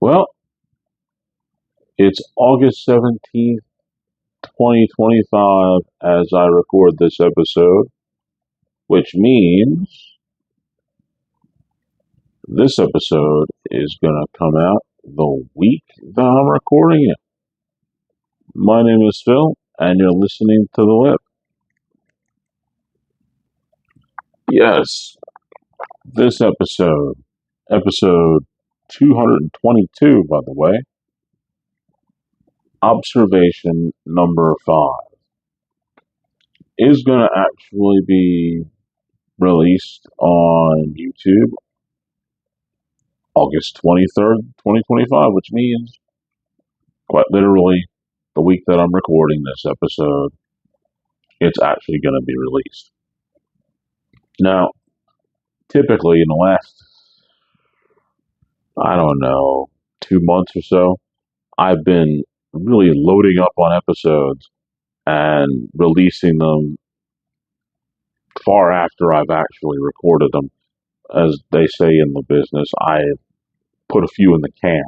Well, it's August 17th, 2025 as I record this episode, which means this episode is going to come out the week that I'm recording it. My name is Phil, and you're listening to The Lip. Yes, this episode 222, by the way, observation number 5, is going to actually be released on YouTube August 23rd, 2025, which means quite literally the week that I'm recording this episode, it's actually going to be released. Now, typically in the last, I don't know, 2 months or so, I've been really loading up on episodes and releasing them far after I've actually recorded them. As they say in the business, I put a few in the can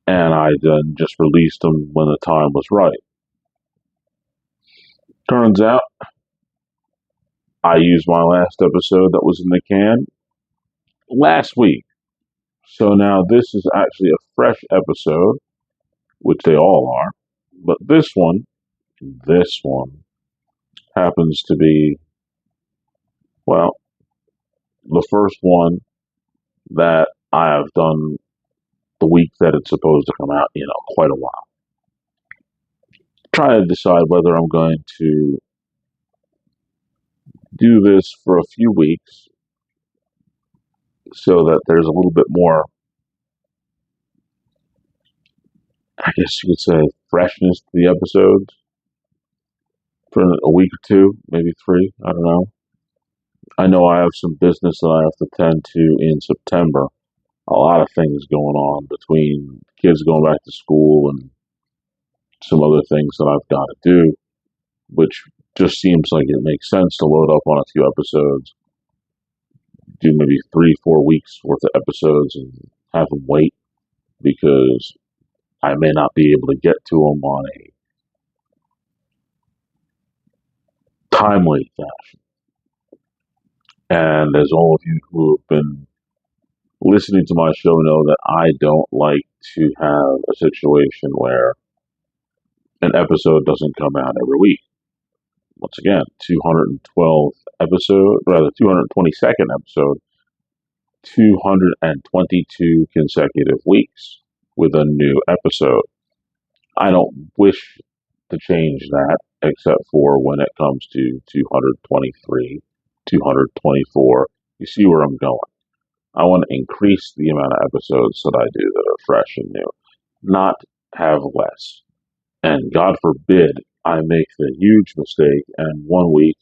and I then just released them when the time was right. Turns out I used my last episode that was in the can last week. So now this is actually a fresh episode, which they all are. But this one happens to be, well, the first one that I have done the week that it's supposed to come out, quite a while. Try to decide whether I'm going to do this for a few weeks so that there's a little bit more, I guess you could say, freshness to the episodes for a week or two, maybe 3. I don't know. I know I have some business that I have to tend to in September. A lot of things going on between kids going back to school and some other things that I've got to do, which just seems like it makes sense to load up on a few episodes, do maybe 3, 4 weeks worth of episodes and have them wait because I may not be able to get to them on a timely fashion. And as all of you who have been listening to my show know that I don't like to have a situation where an episode doesn't come out every week. Once again, 212th episode, rather 222nd episode, 222 consecutive weeks with a new episode. I don't wish to change that except for when it comes to 223, 224. You see where I'm going. I want to increase the amount of episodes that I do that are fresh and new, not have less. And God forbid I make the huge mistake and one week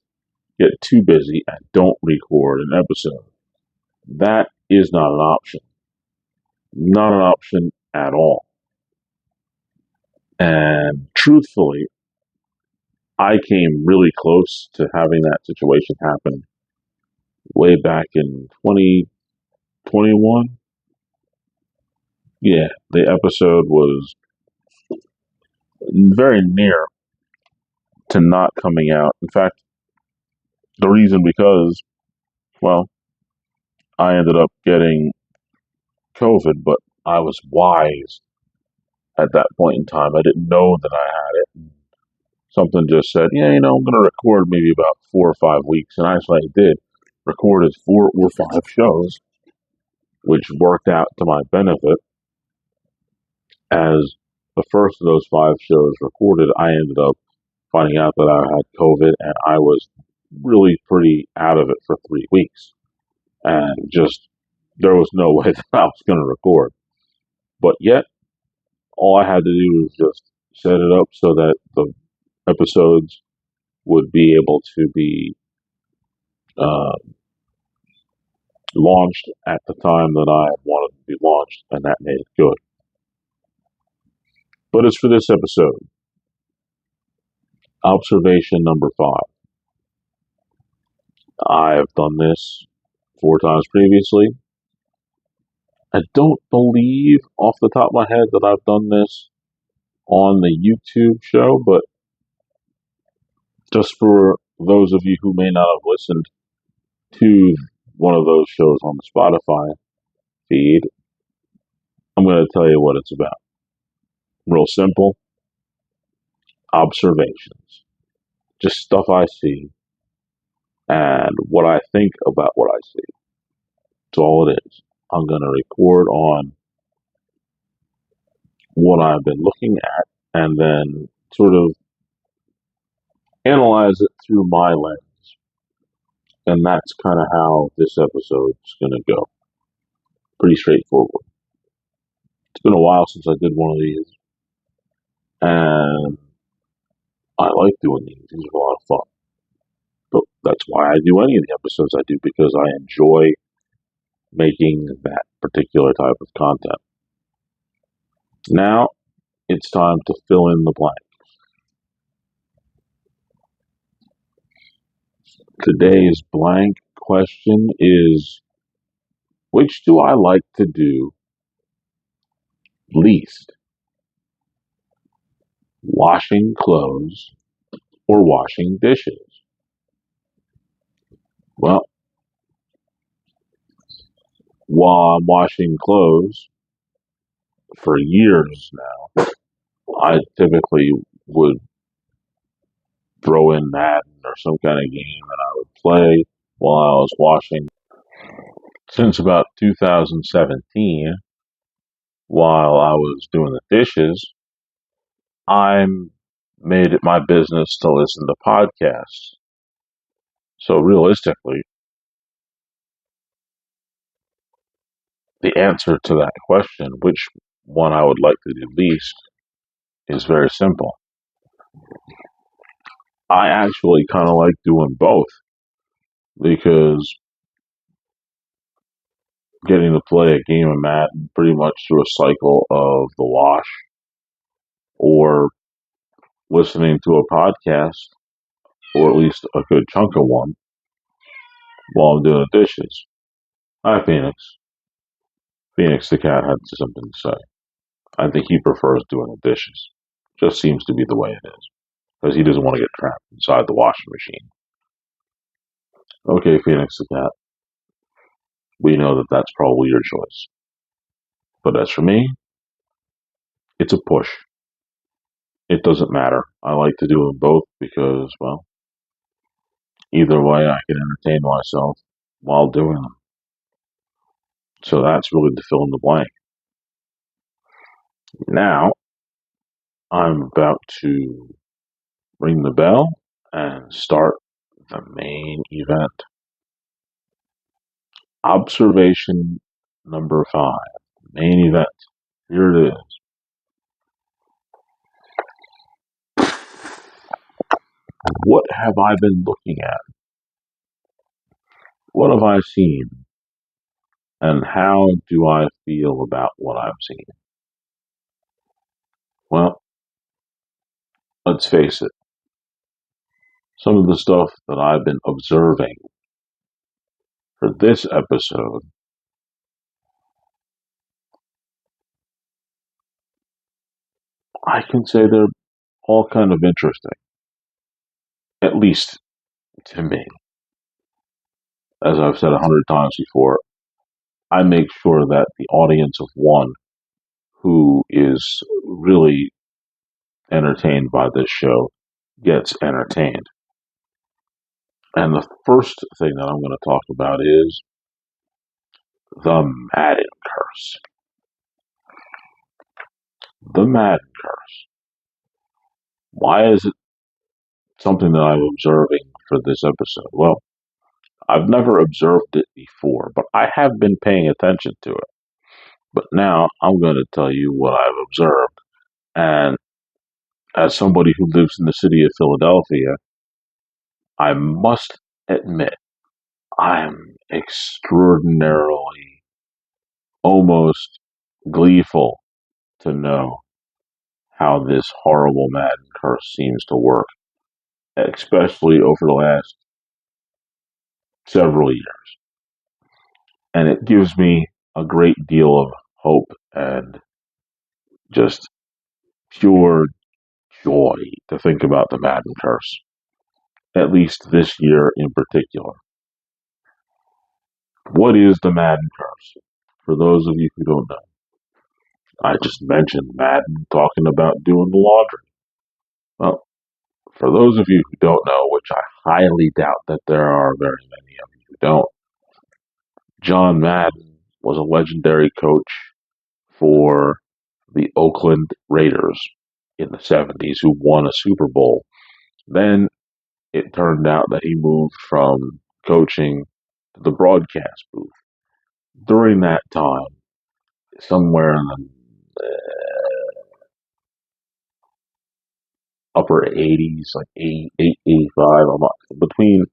get too busy and don't record an episode. That is not an option. Not an option at all. And truthfully, I came really close to having that situation happen way back in 2021. Yeah, the episode was very near to not coming out. In fact, the reason because, well, I ended up getting COVID, but I was wise at that point in time. I didn't know that I had it. Something just said, yeah, I'm going to record maybe about 4 or 5 weeks. And actually, I did. Recorded 4 or 5 shows, which worked out to my benefit. As the first of those 5 shows recorded, I ended up finding out that I had COVID and I was really pretty out of it for 3 weeks. And just, there was no way that I was going to record. But yet, all I had to do was just set it up so that the episodes would be able to be uh, launched at the time that I wanted to be launched, and that made it good. But as for this episode, observation number 5. I have done this 4 times previously. I don't believe off the top of my head that I've done this on the YouTube show, but just for those of you who may not have listened to one of those shows on the Spotify feed, I'm going to tell you what it's about. Real simple observations, just stuff I see and what I think about what I see. That's all it is. I'm going to record on what I've been looking at and then sort of analyze it through my lens. And that's kind of how this episode's going to go. Pretty straightforward. It's been a while since I did one of these, and I like doing these. These are a lot of fun. But that's why I do any of the episodes I do, because I enjoy making that particular type of content. Now, it's time to fill in the blank. Today's blank question is, which do I like to do least? Washing clothes or washing dishes? Well, while I'm washing clothes for years now, I typically would throw in Madden or some kind of game that I would play while I was washing. Since about 2017, while I was doing the dishes, I made it my business to listen to podcasts. So realistically, the answer to that question, which one I would like to do least, is very simple. I actually kind of like doing both because getting to play a game of Madden pretty much through a cycle of the wash or listening to a podcast, or at least a good chunk of one, while I'm doing the dishes. Hi, Phoenix. Phoenix the cat had something to say. I think he prefers doing the dishes. Just seems to be the way it is. Because he doesn't want to get trapped inside the washing machine. Okay, Phoenix the cat. We know that that's probably your choice. But as for me, it's a push. It doesn't matter. I like to do them both because, well, either way I can entertain myself while doing them. So that's really the fill in the blank. Now, I'm about to ring the bell and start the main event. Observation number 5. Main event. Here it is. What have I been looking at? What have I seen? And how do I feel about what I've seen? Well, let's face it. Some of the stuff that I've been observing for this episode, I can say they're all kind of interesting. At least to me. As I've said 100 times before, I make sure that the audience of one who is really entertained by this show gets entertained. And the first thing that I'm going to talk about is the Madden curse. The Madden curse. Why is it something that I'm observing for this episode? Well, I've never observed it before, but I have been paying attention to it. But now I'm going to tell you what I've observed. And as somebody who lives in the city of Philadelphia, I must admit I'm extraordinarily, almost gleeful to know how this horrible Madden curse seems to work, especially over the last several years. And it gives me a great deal of hope and just pure joy to think about the Madden curse, at least this year in particular. What is the Madden curse? For those of you who don't know, I just mentioned Madden talking about doing the laundry. Well, for those of you who don't know, which I highly doubt that there are very many of you who don't, John Madden was a legendary coach for the Oakland Raiders in the 70s who won a Super Bowl. Then it turned out that he moved from coaching to the broadcast booth. During that time, somewhere in the upper 80s, like 88, 85, between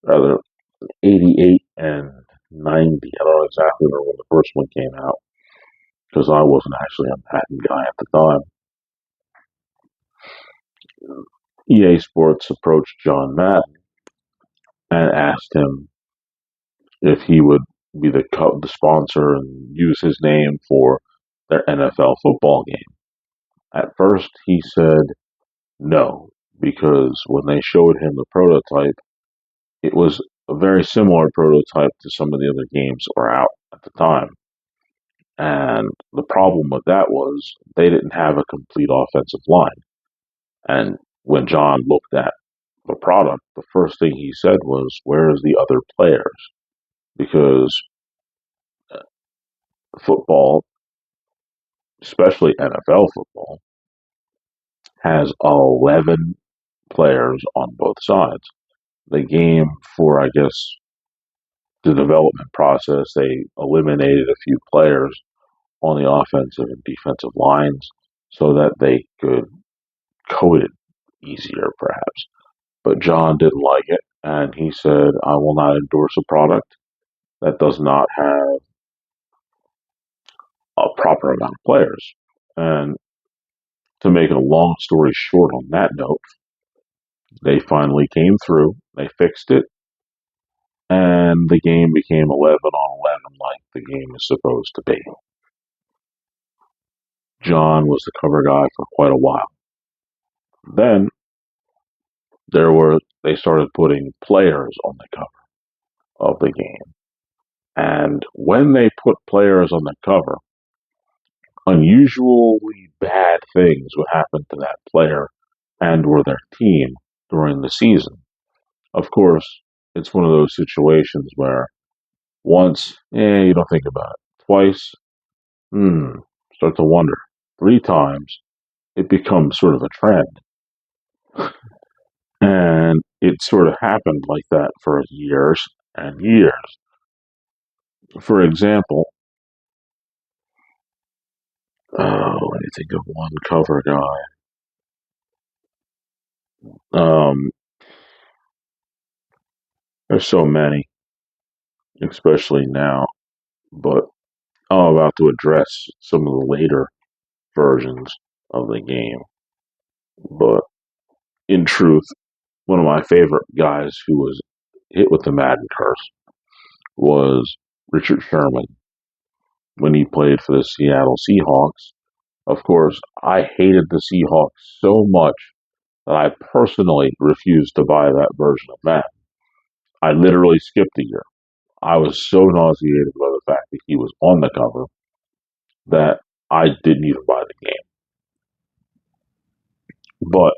rather 88 and 90. I don't exactly remember when the first one came out because I wasn't actually a Madden guy at the time. EA Sports approached John Madden and asked him if he would be the sponsor and use his name for their NFL football game. At first, he said no, because when they showed him the prototype, it was a very similar prototype to some of the other games that were out at the time. And the problem with that was they didn't have a complete offensive line. And when John looked at the product, the first thing he said was, "Where's the other players?" Because football, especially NFL football, has 11 players on both sides. The game, for I guess the development process, they eliminated a few players on the offensive and defensive lines so that they could code it easier, perhaps. But John didn't like it, and he said, "I will not endorse a product that does not have a proper amount of players." And to make a long story short on that note, they finally came through, they fixed it, and the game became 11 on 11 like the game is supposed to be. John was the cover guy for quite a while. Then they started putting players on the cover of the game. And when they put players on the cover, unusually bad things would happen to that player and or their team during the season. Of course, it's one of those situations where once, you don't think about it. Twice, start to wonder. 3 times, it becomes sort of a trend. And it sort of happened like that for years and years. For example, let me think of one cover guy. There's so many, especially now, but I'm about to address some of the later versions of the game. But in truth, one of my favorite guys who was hit with the Madden curse was Richard Sherman when he played for the Seattle Seahawks. Of course, I hated the Seahawks so much that I personally refused to buy that version of Madden. I literally skipped a year. I was so nauseated by the fact that he was on the cover that I didn't even buy the game. But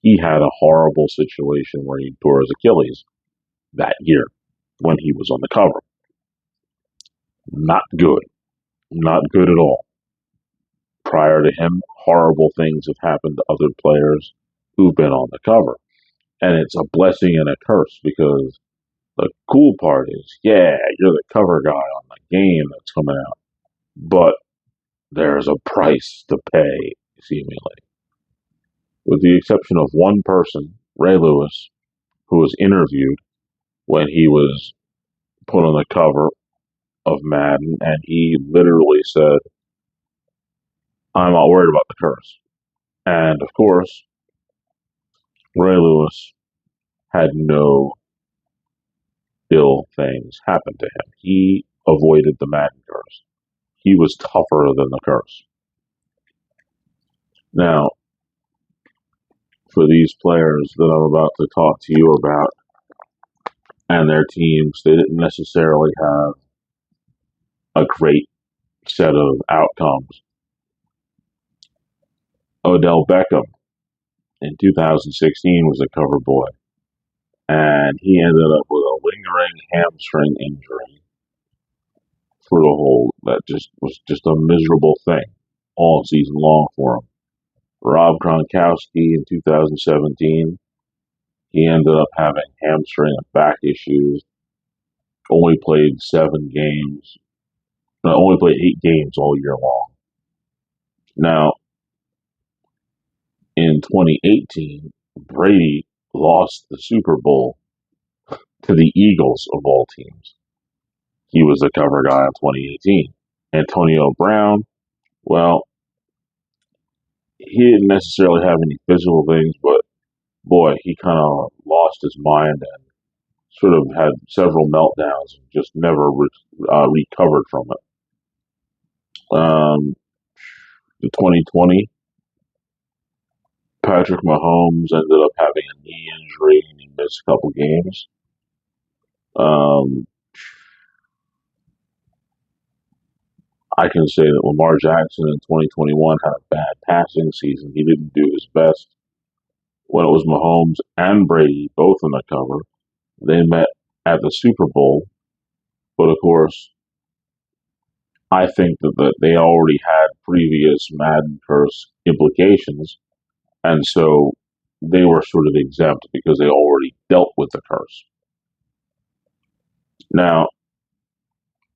he had a horrible situation where he tore his Achilles that year when he was on the cover. Not good. Not good at all. Prior to him, horrible things have happened to other players who've been on the cover. And it's a blessing and a curse because the cool part is, yeah, you're the cover guy on the game that's coming out. But there's a price to pay, seemingly. With the exception of one person, Ray Lewis, who was interviewed when he was put on the cover of Madden, and he literally said, "I'm not worried about the curse." And of course, Ray Lewis had no ill things happen to him. He avoided the Madden curse. He was tougher than the curse. Now, for these players that I'm about to talk to you about and their teams, they didn't necessarily have a great set of outcomes. Odell Beckham in 2016 was a cover boy, and he ended up with a lingering hamstring injury for the whole. That just was just a miserable thing all season long for him. Rob Gronkowski in 2017, he ended up having hamstring and back issues. Only played 7 games. No, only played 8 games all year long. Now, in 2018, Brady lost the Super Bowl to the Eagles of all teams. He was the cover guy in 2018. Antonio Brown, well, he didn't necessarily have any physical things, but boy, he kind of lost his mind and sort of had several meltdowns and just never recovered from it. The 2020, Patrick Mahomes ended up having a knee injury and he missed a couple games. I can say that Lamar Jackson in 2021 had a bad passing season. He didn't do his best. When it was Mahomes and Brady both in the cover, they met at the Super Bowl. But of course, I think that they already had previous Madden curse implications, and so they were sort of exempt because they already dealt with the curse. Now,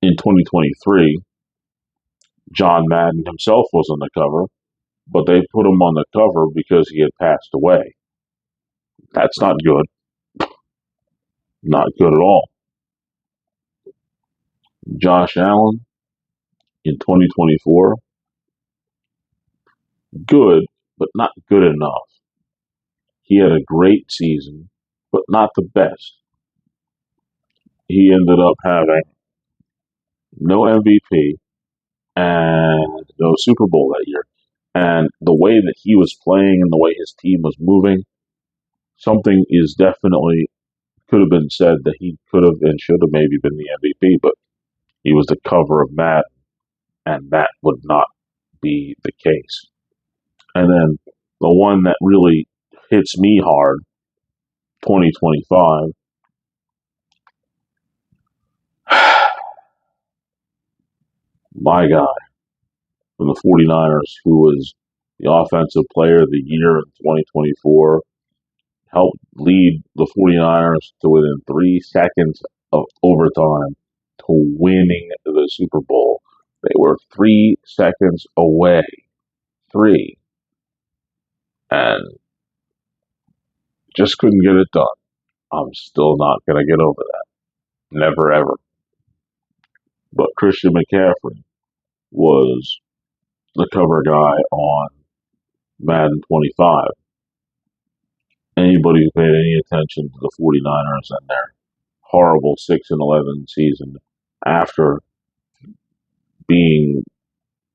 in 2023, John Madden himself was on the cover, but they put him on the cover because he had passed away. That's not good. Not good at all. Josh Allen in 2024, good, but not good enough. He had a great season, but not the best. He ended up having no MVP and no Super Bowl that year. And the way that he was playing and the way his team was moving, something is definitely could have been said that he could have and should have maybe been the MVP, but he was the cover of Madden, and that would not be the case. And then the one that really hits me hard, 2025, my guy from the 49ers, who was the offensive player of the year in 2024, helped lead the 49ers to within 3 seconds of overtime to winning the Super Bowl. They were 3 seconds away. 3. And just couldn't get it done. I'm still not going to get over that. Never ever. But Christian McCaffrey was the cover guy on Madden 25. Anybody who paid any attention to the 49ers and their horrible 6-11 season after being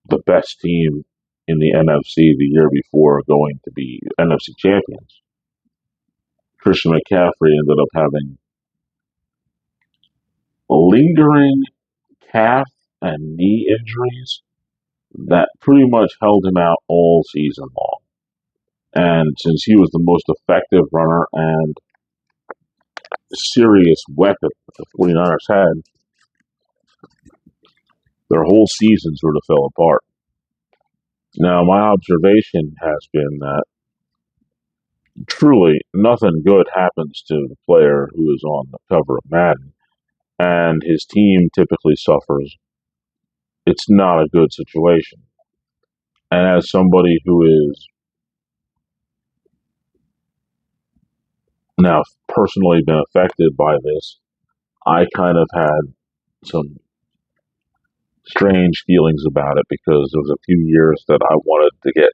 the best team in the NFC the year before going to be NFC champions, Christian McCaffrey ended up having lingering calf and knee injuries that pretty much held him out all season long. And since he was the most effective runner and serious weapon that the 49ers had, their whole season sort of fell apart. Now, my observation has been that truly nothing good happens to the player who is on the cover of Madden, and his team typically suffers. It's not a good situation. And as somebody who is now personally been affected by this, I kind of had some strange feelings about it because there was a few years that I wanted to get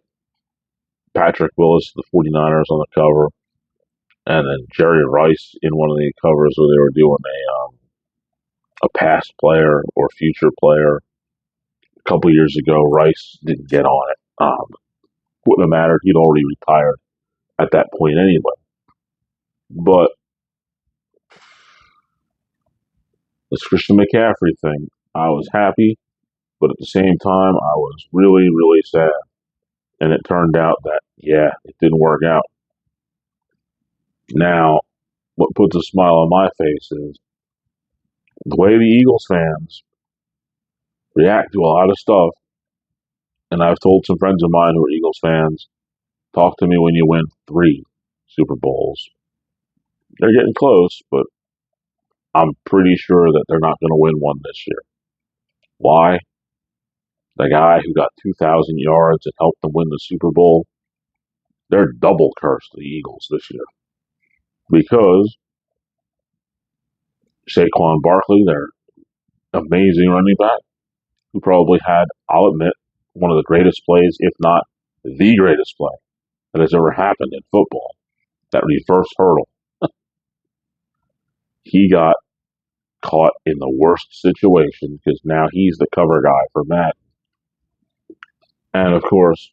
Patrick Willis, the 49ers, on the cover, and then Jerry Rice in one of the covers where they were doing a past player or future player. A couple years ago, Rice didn't get on it. Wouldn't have mattered. He'd already retired at that point anyway. But this Christian McCaffrey thing, I was happy, but at the same time, I was really, really sad. And it turned out that, yeah, it didn't work out. Now, what puts a smile on my face is the way the Eagles fans react to a lot of stuff. And I've told some friends of mine who are Eagles fans, talk to me when you win 3 Super Bowls. They're getting close, but I'm pretty sure that they're not going to win one this year. Why? The guy who got 2,000 yards and helped them win the Super Bowl, they're double cursed, the Eagles, this year. Because Saquon Barkley, their amazing running back, who probably had, I'll admit, one of the greatest plays, if not the greatest play that has ever happened in football, that reverse hurdle. He got caught in the worst situation because now he's the cover guy for Matt. And of course,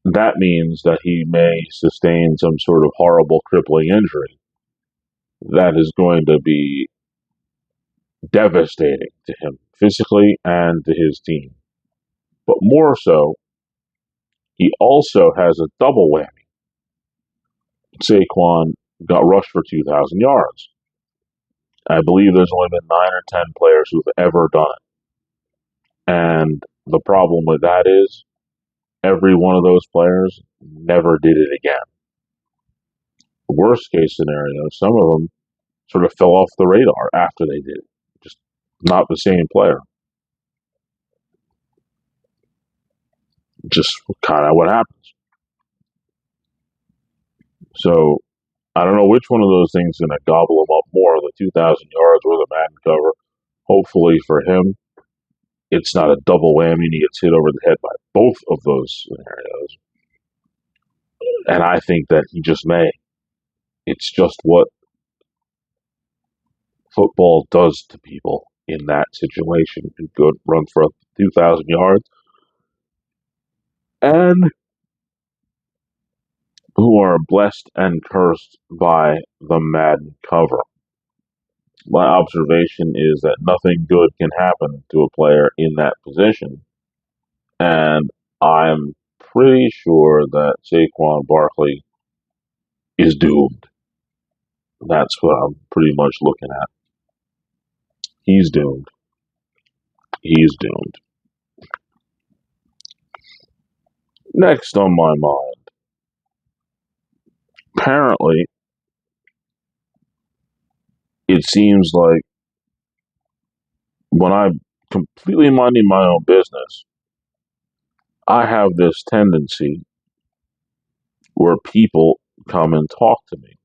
that means that he may sustain some sort of horrible crippling injury that is going to be devastating to him physically and to his team. But more so, he also has a double whammy. Saquon got rushed for 2,000 yards. I believe there's only been 9 or 10 players who've ever done it. And the problem with that is every one of those players never did it again. Worst case scenario, some of them sort of fell off the radar after they did it. Just not the same player. Just kind of what happens. So I don't know which one of those things is going to gobble him up more, the 2,000 yards or the Madden cover. Hopefully for him, it's not a double whammy and he gets hit over the head by both of those scenarios. And I think that he just may. It's just what football does to people in that situation. You could run for 2,000 yards and who are blessed and cursed by the Madden cover. My observation is that nothing good can happen to a player in that position. And I'm pretty sure that Saquon Barkley is doomed. That's what I'm pretty much looking at. He's doomed. He's doomed. Next on my mind, apparently, it seems like when I'm completely minding my own business, I have this tendency where people come and talk to me.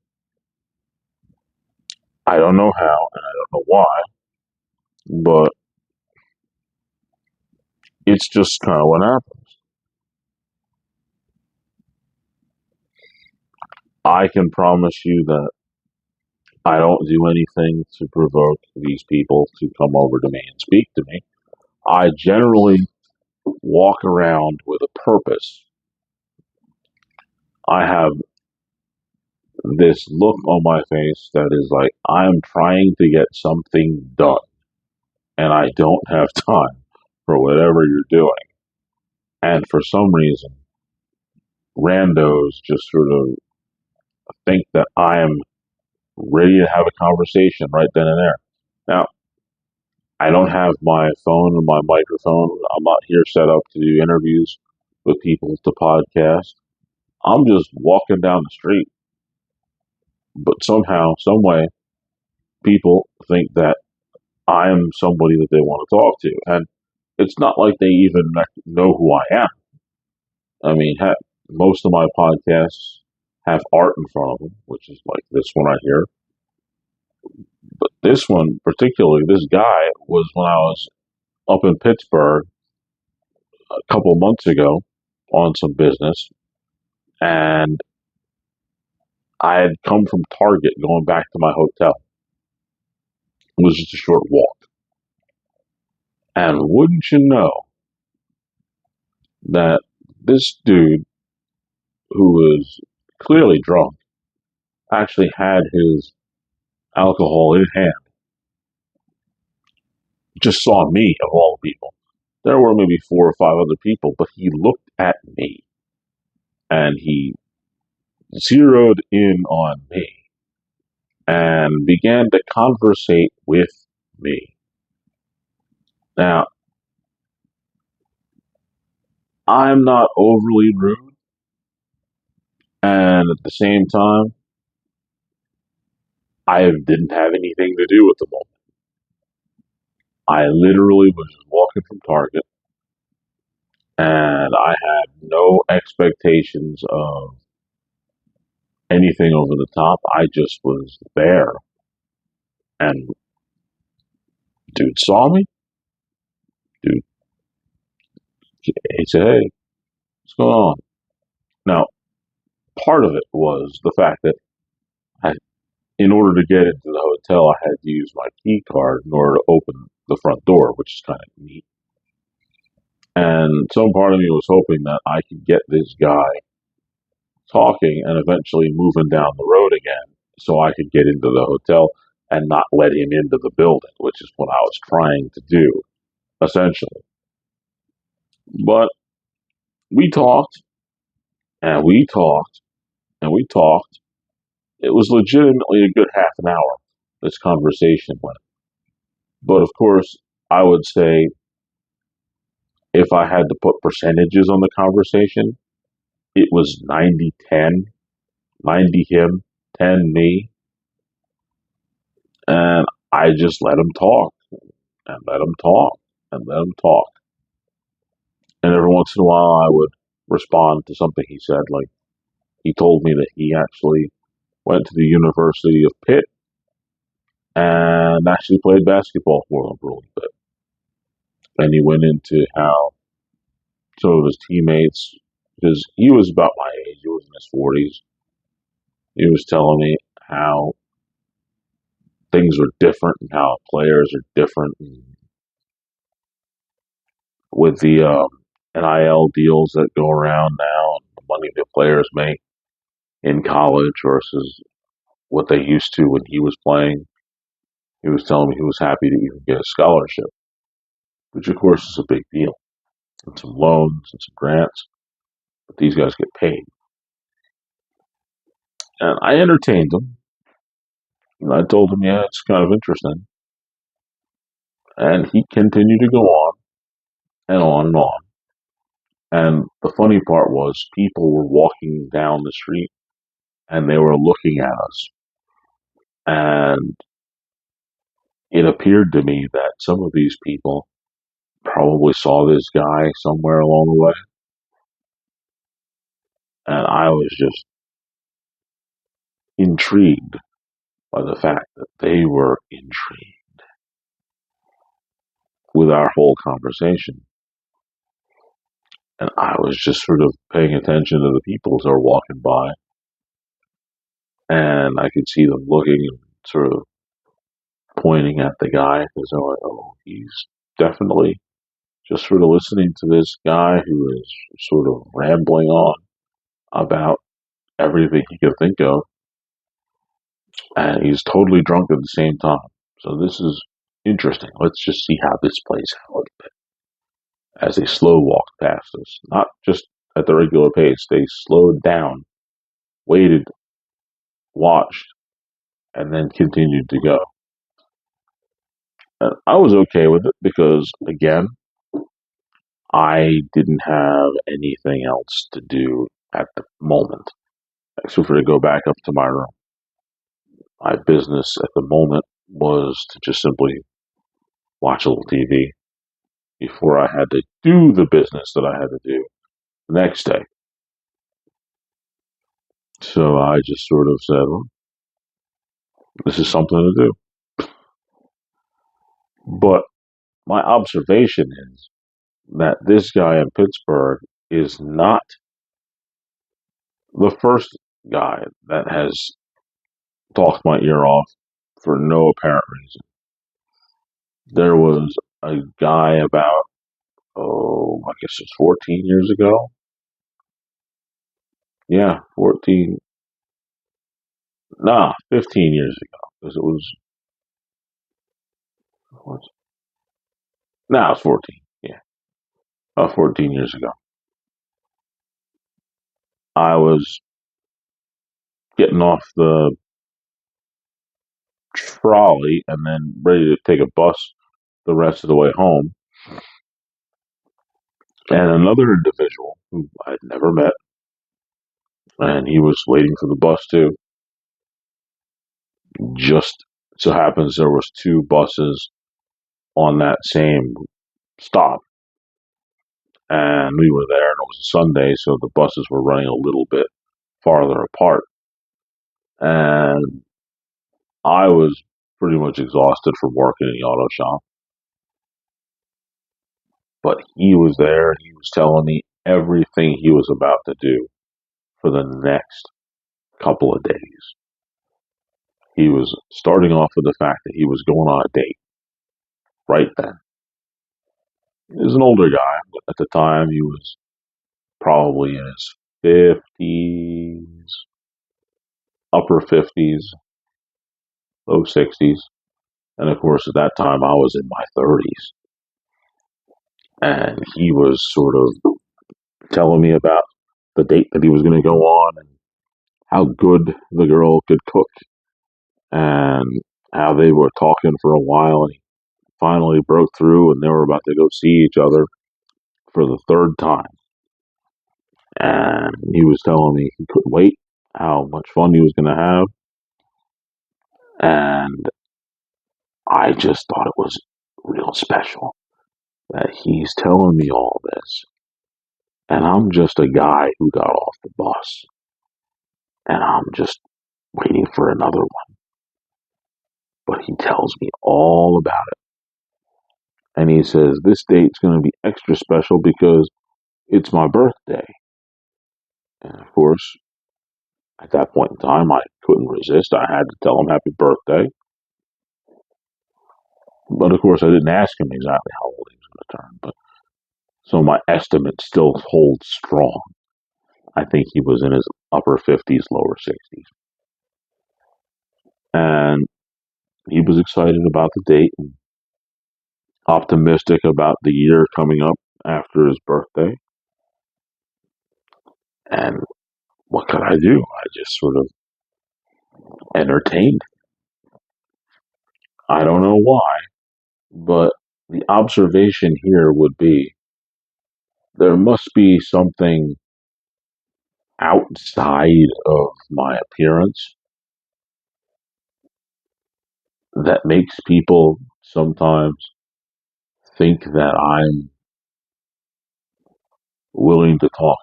I don't know how and I don't know why, but it's just kind of what happens. I can promise you that I don't do anything to provoke these people to come over to me and speak to me. I generally walk around with a purpose. I have this look on my face that is like I'm trying to get something done and I don't have time for whatever you're doing. And for some reason, randos just sort of think that I am ready to have a conversation right then and there. Now, I don't have my phone or my microphone. I'm not here set up to do interviews with people to podcast. I'm just walking down the street. But somehow, some way, people think that I am somebody that they want to talk to. And it's not like they even know who I am. I mean, most of my podcasts have art in front of them, which is like this one right here. But this one, particularly, this guy was when I was up in Pittsburgh a couple of months ago on some business, and I had come from Target going back to my hotel. It was just a short walk. And wouldn't you know that this dude, who was clearly drunk, actually had his alcohol in hand, just saw me, of all people. There were maybe 4 or 5 other people, but he looked at me and he zeroed in on me and began to conversate with me. Now, I'm not overly rude, and at the same time, I didn't have anything to do with the moment. I literally was just walking from Target, and I had no expectations of anything over the top. I just was there, and dude saw me. Dude, he said, "Hey, what's going on?" Now, part of it was the fact that I, in order to get into the hotel, I had to use my key card in order to open the front door, which is kind of neat. And some part of me was hoping that I could get this guy talking and eventually moving down the road again so I could get into the hotel and not let him into the building, which is what I was trying to do, essentially. But we talked and we talked and we talked. It was legitimately a good half an hour, this conversation went. But of course, I would say if I had to put percentages on the conversation, it was 90-10, 90 him, 10 me. And I just let him talk and let him talk and let him talk. And every once in a while, I would respond to something he said. Like, he told me that he actually went to the University of Pitt and actually played basketball for them for a little bit. And he went into how some of his teammates, because he was about my age, he was in his 40s, he was telling me how things are different and how players are different with the NIL deals that go around now and the money that players make in college versus what they used to when he was playing. He was telling me he was happy to even get a scholarship, which of course is a big deal, and some loans and some grants, but these guys get paid. And I entertained him, and I told him, yeah, it's kind of interesting. And he continued to go on and on and on. And the funny part was people were walking down the street and they were looking at us. And it appeared to me that some of these people probably saw this guy somewhere along the way. And I was just intrigued by the fact that they were intrigued with our whole conversation. And I was just sort of paying attention to the people as they were walking by. And I could see them looking and sort of pointing at the guy because they're like, oh, he's definitely just sort of listening to this guy who is sort of rambling on about everything he could think of. And he's totally drunk at the same time. So this is interesting. Let's just see how this plays out a little bit. As they slow walked past us, not just at the regular pace, they slowed down, waited, watched, and then continued to go. And I was okay with it because, again, I didn't have anything else to do at the moment, except for to go back up to my room. My business at the moment was to just simply watch a little TV before I had to do the business that I had to do the next day. So I just sort of said, well, this is something to do. But my observation is that this guy in Pittsburgh is not the first guy that has talked my ear off for no apparent reason. There was a guy about, I guess it's 14 years ago. Yeah, 14, nah, 15 years ago. Because it was, nah, it's 14. Yeah, about 14 years ago. I was getting off the trolley and then ready to take a bus the rest of the way home. And another individual who I'd never met, and he was waiting for the bus too. Just so happens there was two buses on that same stop, and we were there, and it was a Sunday, so the buses were running a little bit farther apart. And I was pretty much exhausted from working in the auto shop, but he was there, and he was telling me everything he was about to do for the next couple of days. He was starting off with the fact that he was going on a date right then. He was an older guy. At the time, he was probably in his 50s, upper 50s, low 60s. And of course, at that time, I was in my 30s. And he was sort of telling me about the date that he was going to go on and how good the girl could cook and how they were talking for a while. And he finally broke through and they were about to go see each other for the third time. And he was telling me he couldn't wait, how much fun he was going to have. And I just thought it was real special that he's telling me all this. And I'm just a guy who got off the bus. And I'm just waiting for another one. But he tells me all about it. And he says, this date's going to be extra special because it's my birthday. And of course, at that point in time, I couldn't resist. I had to tell him happy birthday. But of course, I didn't ask him exactly how old he was going to turn. But so my estimate still holds strong. I think he was in his upper 50s, lower 60s. And he was excited about the date and optimistic about the year coming up after his birthday. And what could I do? I just sort of entertained. I don't know why, but the observation here would be there must be something outside of my appearance that makes people sometimes think that I'm willing to talk.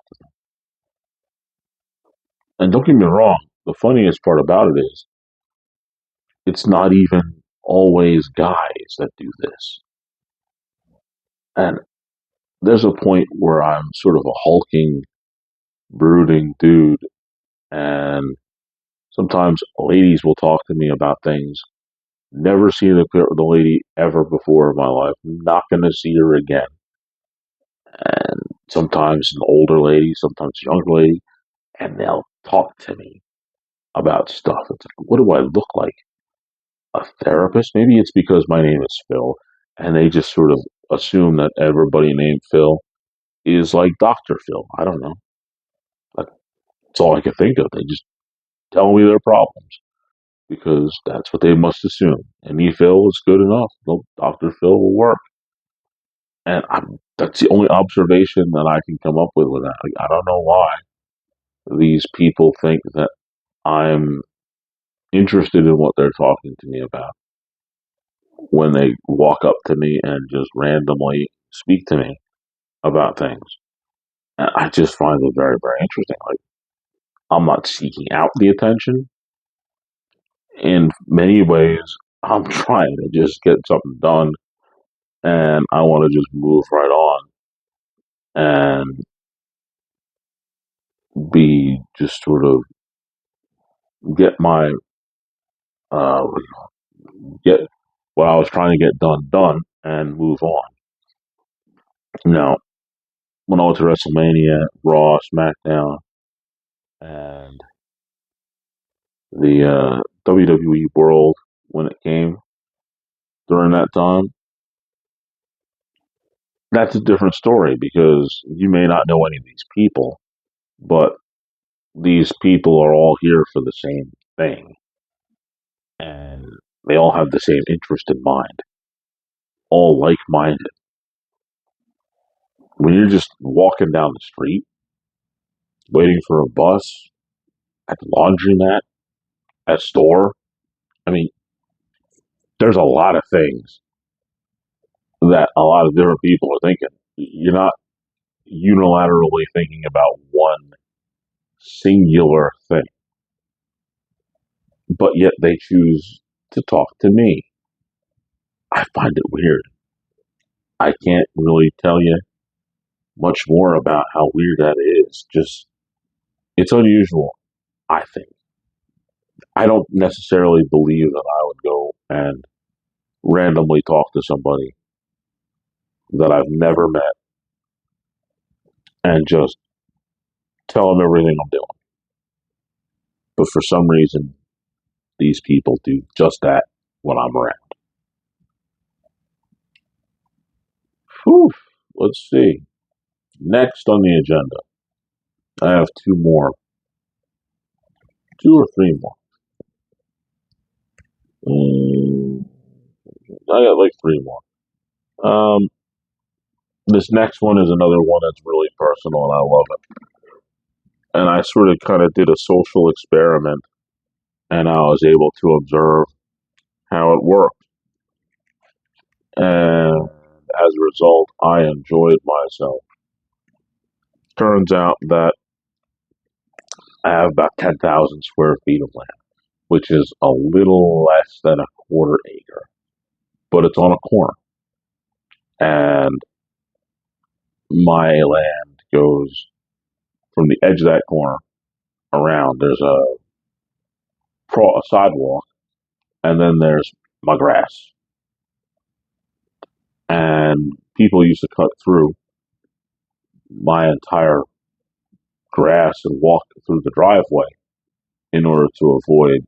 And don't get me wrong, the funniest part about it is it's not even always guys that do this. And there's a point where I'm sort of a hulking, brooding dude, and sometimes ladies will talk to me about things. Never seen the lady ever before in my life. Not going to see her again. And sometimes an older lady, sometimes a younger lady, and they'll talk to me about stuff. It's like, what do I look like? A therapist? Maybe it's because my name is Phil, and they just sort of assume that everybody named Phil is like Dr. Phil. I don't know. That's all I can think of. They just tell me their problems because that's what they must assume. Any Phil is good enough. No, Dr. Phil will work. And that's the only observation that I can come up with that. Like, I don't know why these people think that I'm interested in what they're talking to me about when they walk up to me and just randomly speak to me about things. And I just find it very, very interesting. Like, I'm not seeking out the attention. In many ways, I'm trying to just get something done and I want to just move right on and be just sort of get my, uh, get what I was trying to get done, and move on. Now, when I went to WrestleMania, Raw, SmackDown, and the WWE World, when it came during that time, that's a different story because you may not know any of these people, but these people are all here for the same thing, and they all have the same interest in mind, all like-minded. When you're just walking down the street, waiting for a bus, at the laundromat, at a store, I mean, there's a lot of things that a lot of different people are thinking. You're not unilaterally thinking about one singular thing, but yet they choose to talk to me. I find it weird. I can't really tell you much more about how weird that is. Just, it's unusual, I think. I don't necessarily believe that I would go and randomly talk to somebody that I've never met and just tell them everything I'm doing. But for some reason, these people do just that when I'm around. Whew. Let's see. Next on the agenda, I have two or three more. Mm, I got like three more. Um, this next one is another one that's really personal, and I love it. And I sort of kind of did a social experiment, and I was able to observe how it worked. And as a result, I enjoyed myself. Turns out that I have about 10,000 square feet of land, which is a little less than a quarter acre, but it's on a corner. And my land goes from the edge of that corner around. There's a sidewalk, and then there's my grass. And people used to cut through my entire grass and walk through the driveway in order to avoid,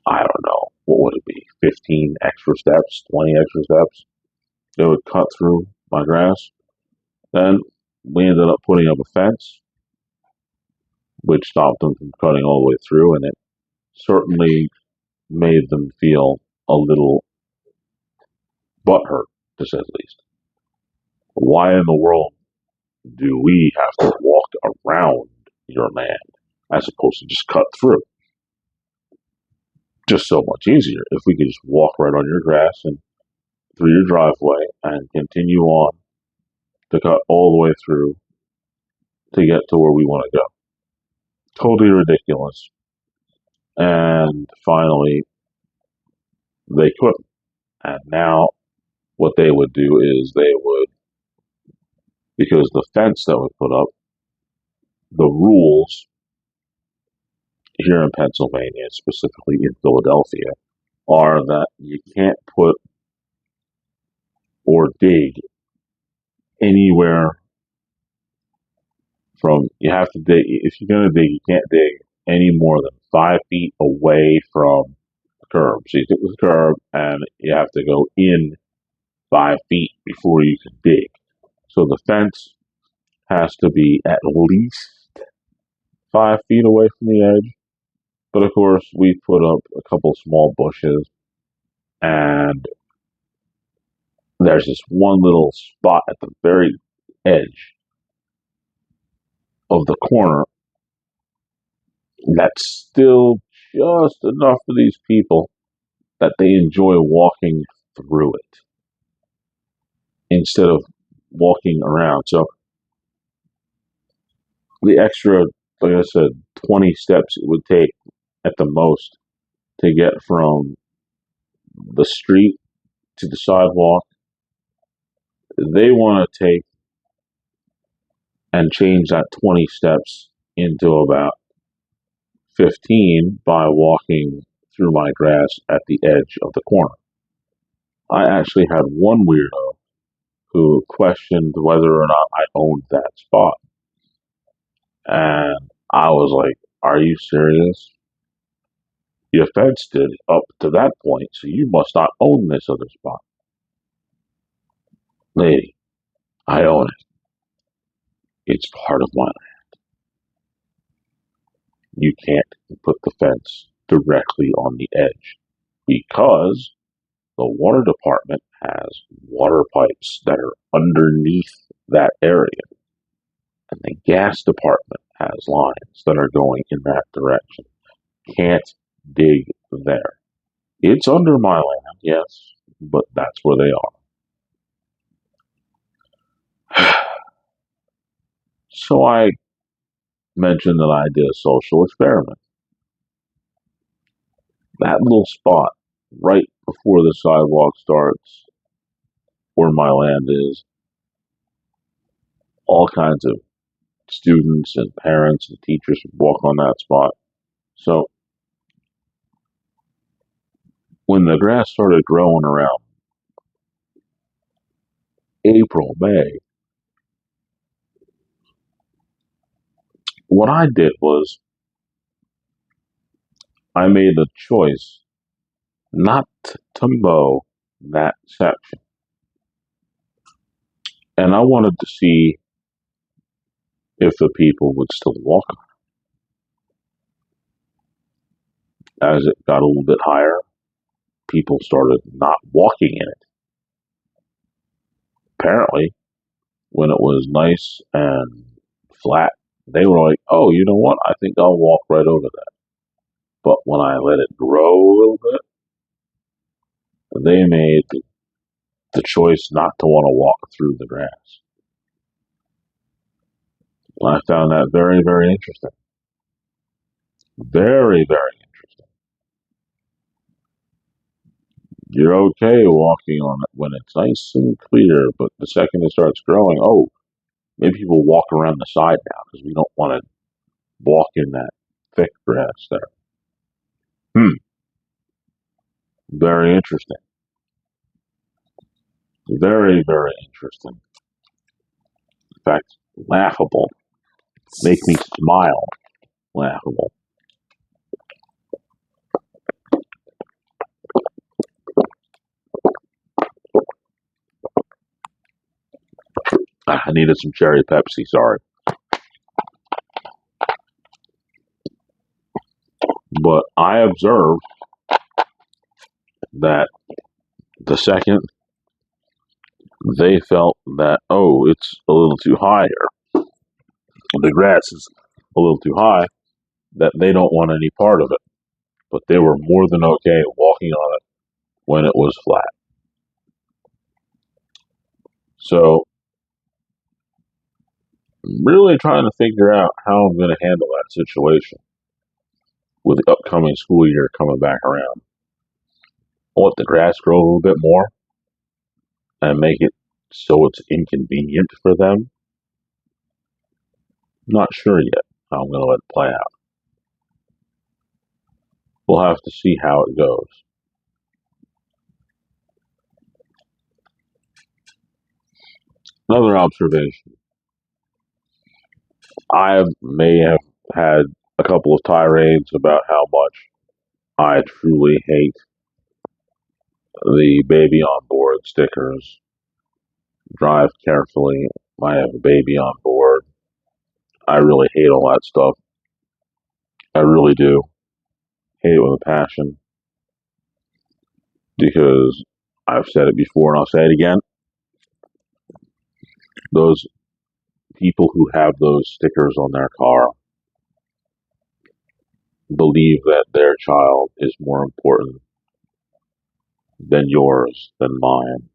I don't know, what would it be, 15 extra steps, 20 extra steps? They would cut through my grass. Then we ended up putting up a fence, which stopped them from cutting all the way through, and it certainly made them feel a little butthurt, to say the least. Why in the world do we have to walk around your land as opposed to just cut through? Just so much easier if we could just walk right on your grass and through your driveway and continue on to cut all the way through to get to where we want to go. Totally ridiculous. And finally, they couldn't. And now what they would do is they would, because the fence that we put up, the rules here in Pennsylvania, specifically in Philadelphia, are that you can't put or dig anywhere from, you have to dig, if you're going to dig, you can't dig any more than 5 feet away from the curb. So you take the curb and you have to go in 5 feet before you can dig. So the fence has to be at least 5 feet away from the edge. But of course, we put up a couple small bushes, and there's this one little spot at the very edge of the corner that's still just enough for these people that they enjoy walking through it instead of walking around. So the extra, like I said, 20 steps it would take at the most to get from the street to the sidewalk, they want to take and change that 20 steps into about 15 by walking through my grass at the edge of the corner. I actually had one weirdo who questioned whether or not I owned that spot. And I was like, are you serious? You fenced it up to that point, so you must not own this other spot. Lady, I own it. It's part of my land. You can't put the fence directly on the edge because the water department has water pipes that are underneath that area, and the gas department has lines that are going in that direction. Can't dig there. It's under my land, yes, but that's where they are. So I mentioned that I did a social experiment. That little spot right before the sidewalk starts, where my land is, all kinds of students and parents and teachers would walk on that spot. So when the grass started growing around April, May, what I did was I made a choice not to mow that section. And I wanted to see if the people would still walk on it. As it got a little bit higher, people started not walking in it. Apparently, when it was nice and flat, they were like, oh, you know what? I think I'll walk right over that. But when I let it grow a little bit, they made the choice not to want to walk through the grass. And I found that very, very interesting. Very, very interesting. You're okay walking on it when it's nice and clear, but the second it starts growing, oh, maybe people walk around the side now because we don't want to walk in that thick grass there. Hmm, very interesting. Very, very interesting. In fact, laughable. Make me smile. Laughable. I needed some cherry Pepsi, sorry. But I observed that the second they felt that, oh, it's a little too high here, the grass is a little too high, that they don't want any part of it. But they were more than okay walking on it when it was flat. So, I'm really trying to figure out how I'm going to handle that situation with the upcoming school year coming back around. I want the grass grow a little bit more and make it so it's inconvenient for them. Not sure yet how I'm going to let it play out. We'll have to see how it goes. Another observation. I may have had a couple of tirades about how much I truly hate the baby on board stickers. Drive carefully. I have a baby on board. I really hate all that stuff. I really do. Hate it with a passion because I've said it before and I'll say it again. Those people who have those stickers on their car believe that their child is more important than yours, than mine.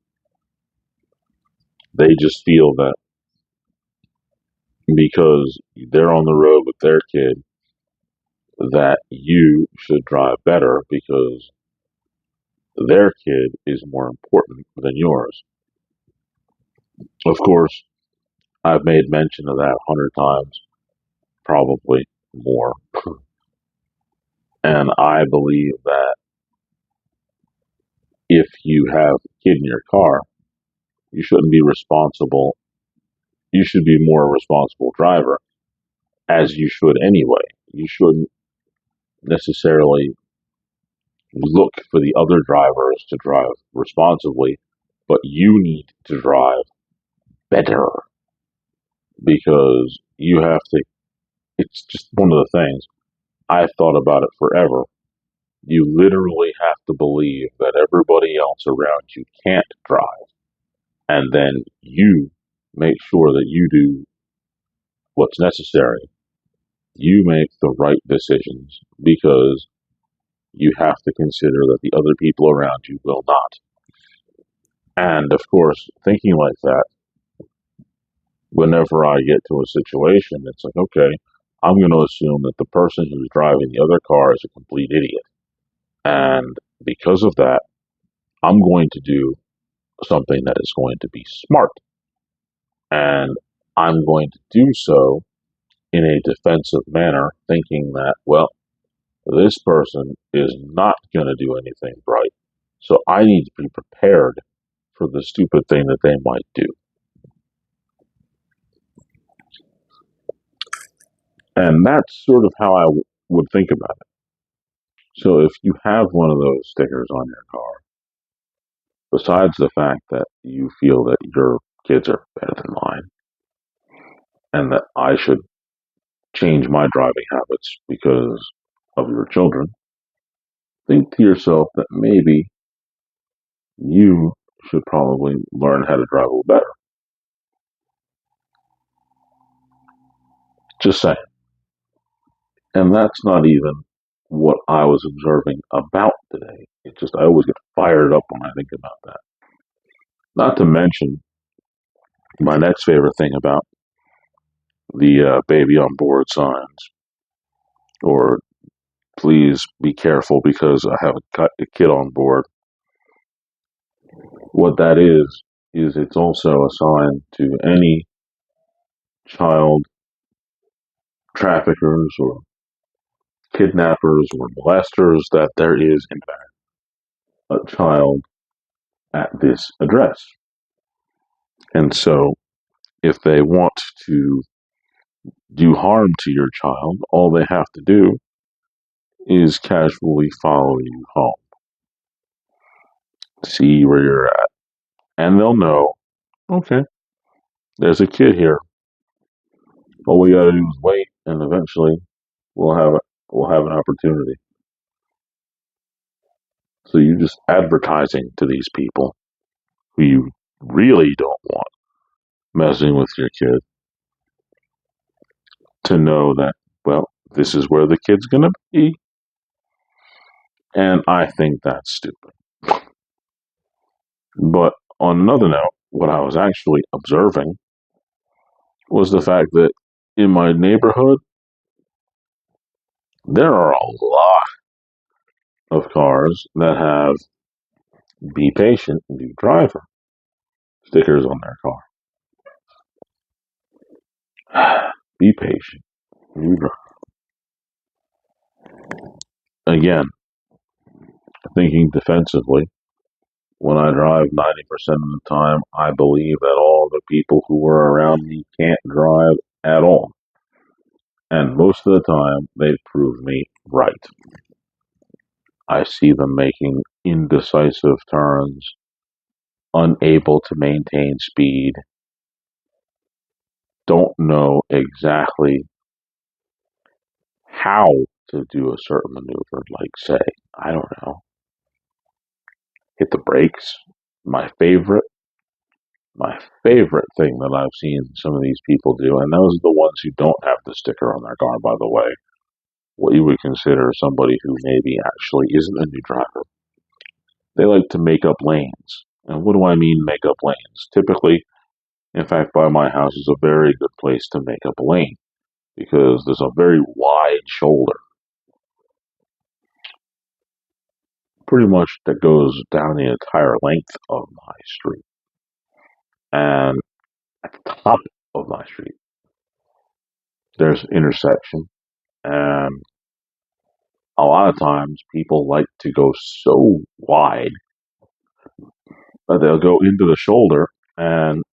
They just feel that because they're on the road with their kid, that you should drive better because their kid is more important than yours. Of course, I've made mention of that 100 times, probably more. And I believe that if you have a kid in your car, you shouldn't be responsible. You should be more a responsible driver, as you should anyway. You shouldn't necessarily look for the other drivers to drive responsibly, but you need to drive better because you have to. It's just one of the things. I've thought about it forever. You literally have to believe that everybody else around you can't drive, and then you make sure that you do what's necessary. You make the right decisions because you have to consider that the other people around you will not. And of course, thinking like that, whenever I get to a situation, it's like, okay, I'm going to assume that the person who's driving the other car is a complete idiot. And because of that, I'm going to do something that is going to be smart. And I'm going to do so in a defensive manner, thinking that, well, this person is not going to do anything right. So I need to be prepared for the stupid thing that they might do. And that's sort of how I would think about it. So if you have one of those stickers on your car, besides the fact that you feel that your kids are better than mine and that I should change my driving habits because of your children, think to yourself that maybe you should probably learn how to drive a little better. Just saying. And that's not even what I was observing about today. It's just I always get fired up when I think about that. Not to mention my next favorite thing about the baby on board signs, or please be careful because I have a kid on board. What that is it's also a sign to any child traffickers or kidnappers or molesters that there is, in fact, a child at this address. And so, if they want to do harm to your child, all they have to do is casually follow you home, see where you're at, and they'll know, okay, there's a kid here. All we gotta do is wait, and eventually we'll have we'll have an opportunity. So you're just advertising to these people who you really don't want messing with your kid to know that, well, this is where the kid's gonna be. And I think that's stupid. But on another note, what I was actually observing was the fact that in my neighborhood, there are a lot of cars that have "Be patient, new driver" stickers on their car. Be patient, new driver. Again, thinking defensively, when I drive 90% of the time, I believe that all the people who are around me can't drive at all. And most of the time, they prove me right. I see them making indecisive turns, unable to maintain speed, don't know exactly how to do a certain maneuver, like, say, I don't know, hit the brakes. My favorite, my favorite thing that I've seen some of these people do, and those are the ones who don't have the sticker on their car, by the way, what you would consider somebody who maybe actually isn't a new driver. They like to make up lanes. And what do I mean make up lanes? Typically, in fact, by my house is a very good place to make up a lane because there's a very wide shoulder, pretty much that goes down the entire length of my street. And at the top of my street, there's an intersection, and a lot of times people like to go so wide that they'll go into the shoulder and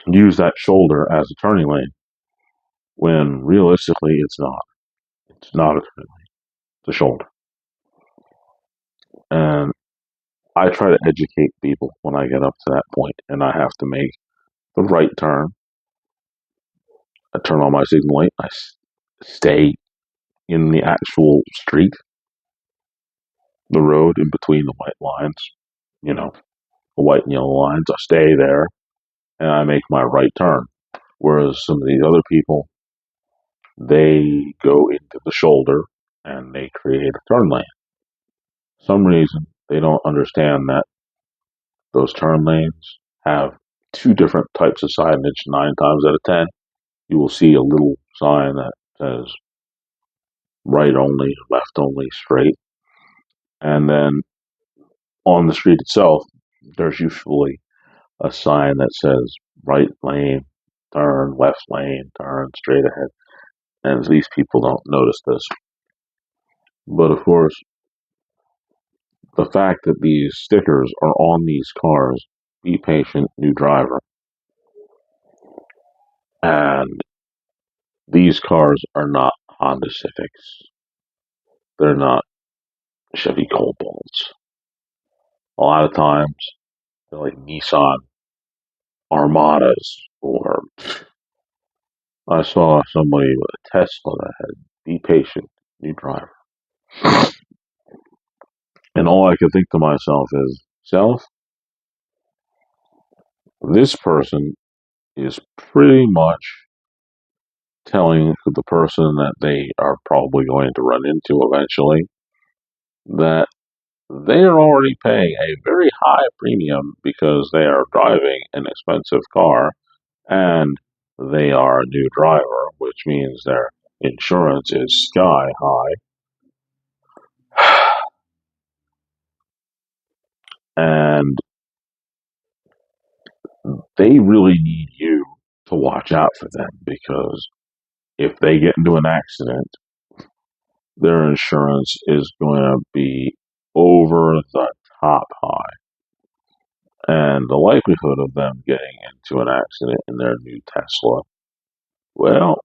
use that shoulder as a turning lane when realistically it's not. It's not a turning lane, it's a shoulder. And I try to educate people when I get up to that point and I have to make the right turn. I turn on my signal light. I stay in the actual street, the road in between the white lines, you know, the white and yellow lines. I stay there and I make my right turn. Whereas some of these other people, they go into the shoulder and they create a turn lane. For some reason, they don't understand that those turn lanes have two different types of signage. 9 times out of 10, you will see a little sign that says right only, left only, straight. And then on the street itself, there's usually a sign that says right lane, turn, left lane, turn, straight ahead. And these people don't notice this. But of course, the fact that these stickers are on these cars, be patient, new driver, and these cars are not Honda Civics. They're not Chevy Cobalts. A lot of times, they're like Nissan Armadas, or I saw somebody with a Tesla that had be patient, new driver. And all I could think to myself is, self, this person is pretty much telling the person that they are probably going to run into eventually that they are already paying a very high premium because they are driving an expensive car and they are a new driver, which means their insurance is sky high. And they really need you to watch out for them because if they get into an accident, their insurance is going to be over the top high. And the likelihood of them getting into an accident in their new Tesla, well,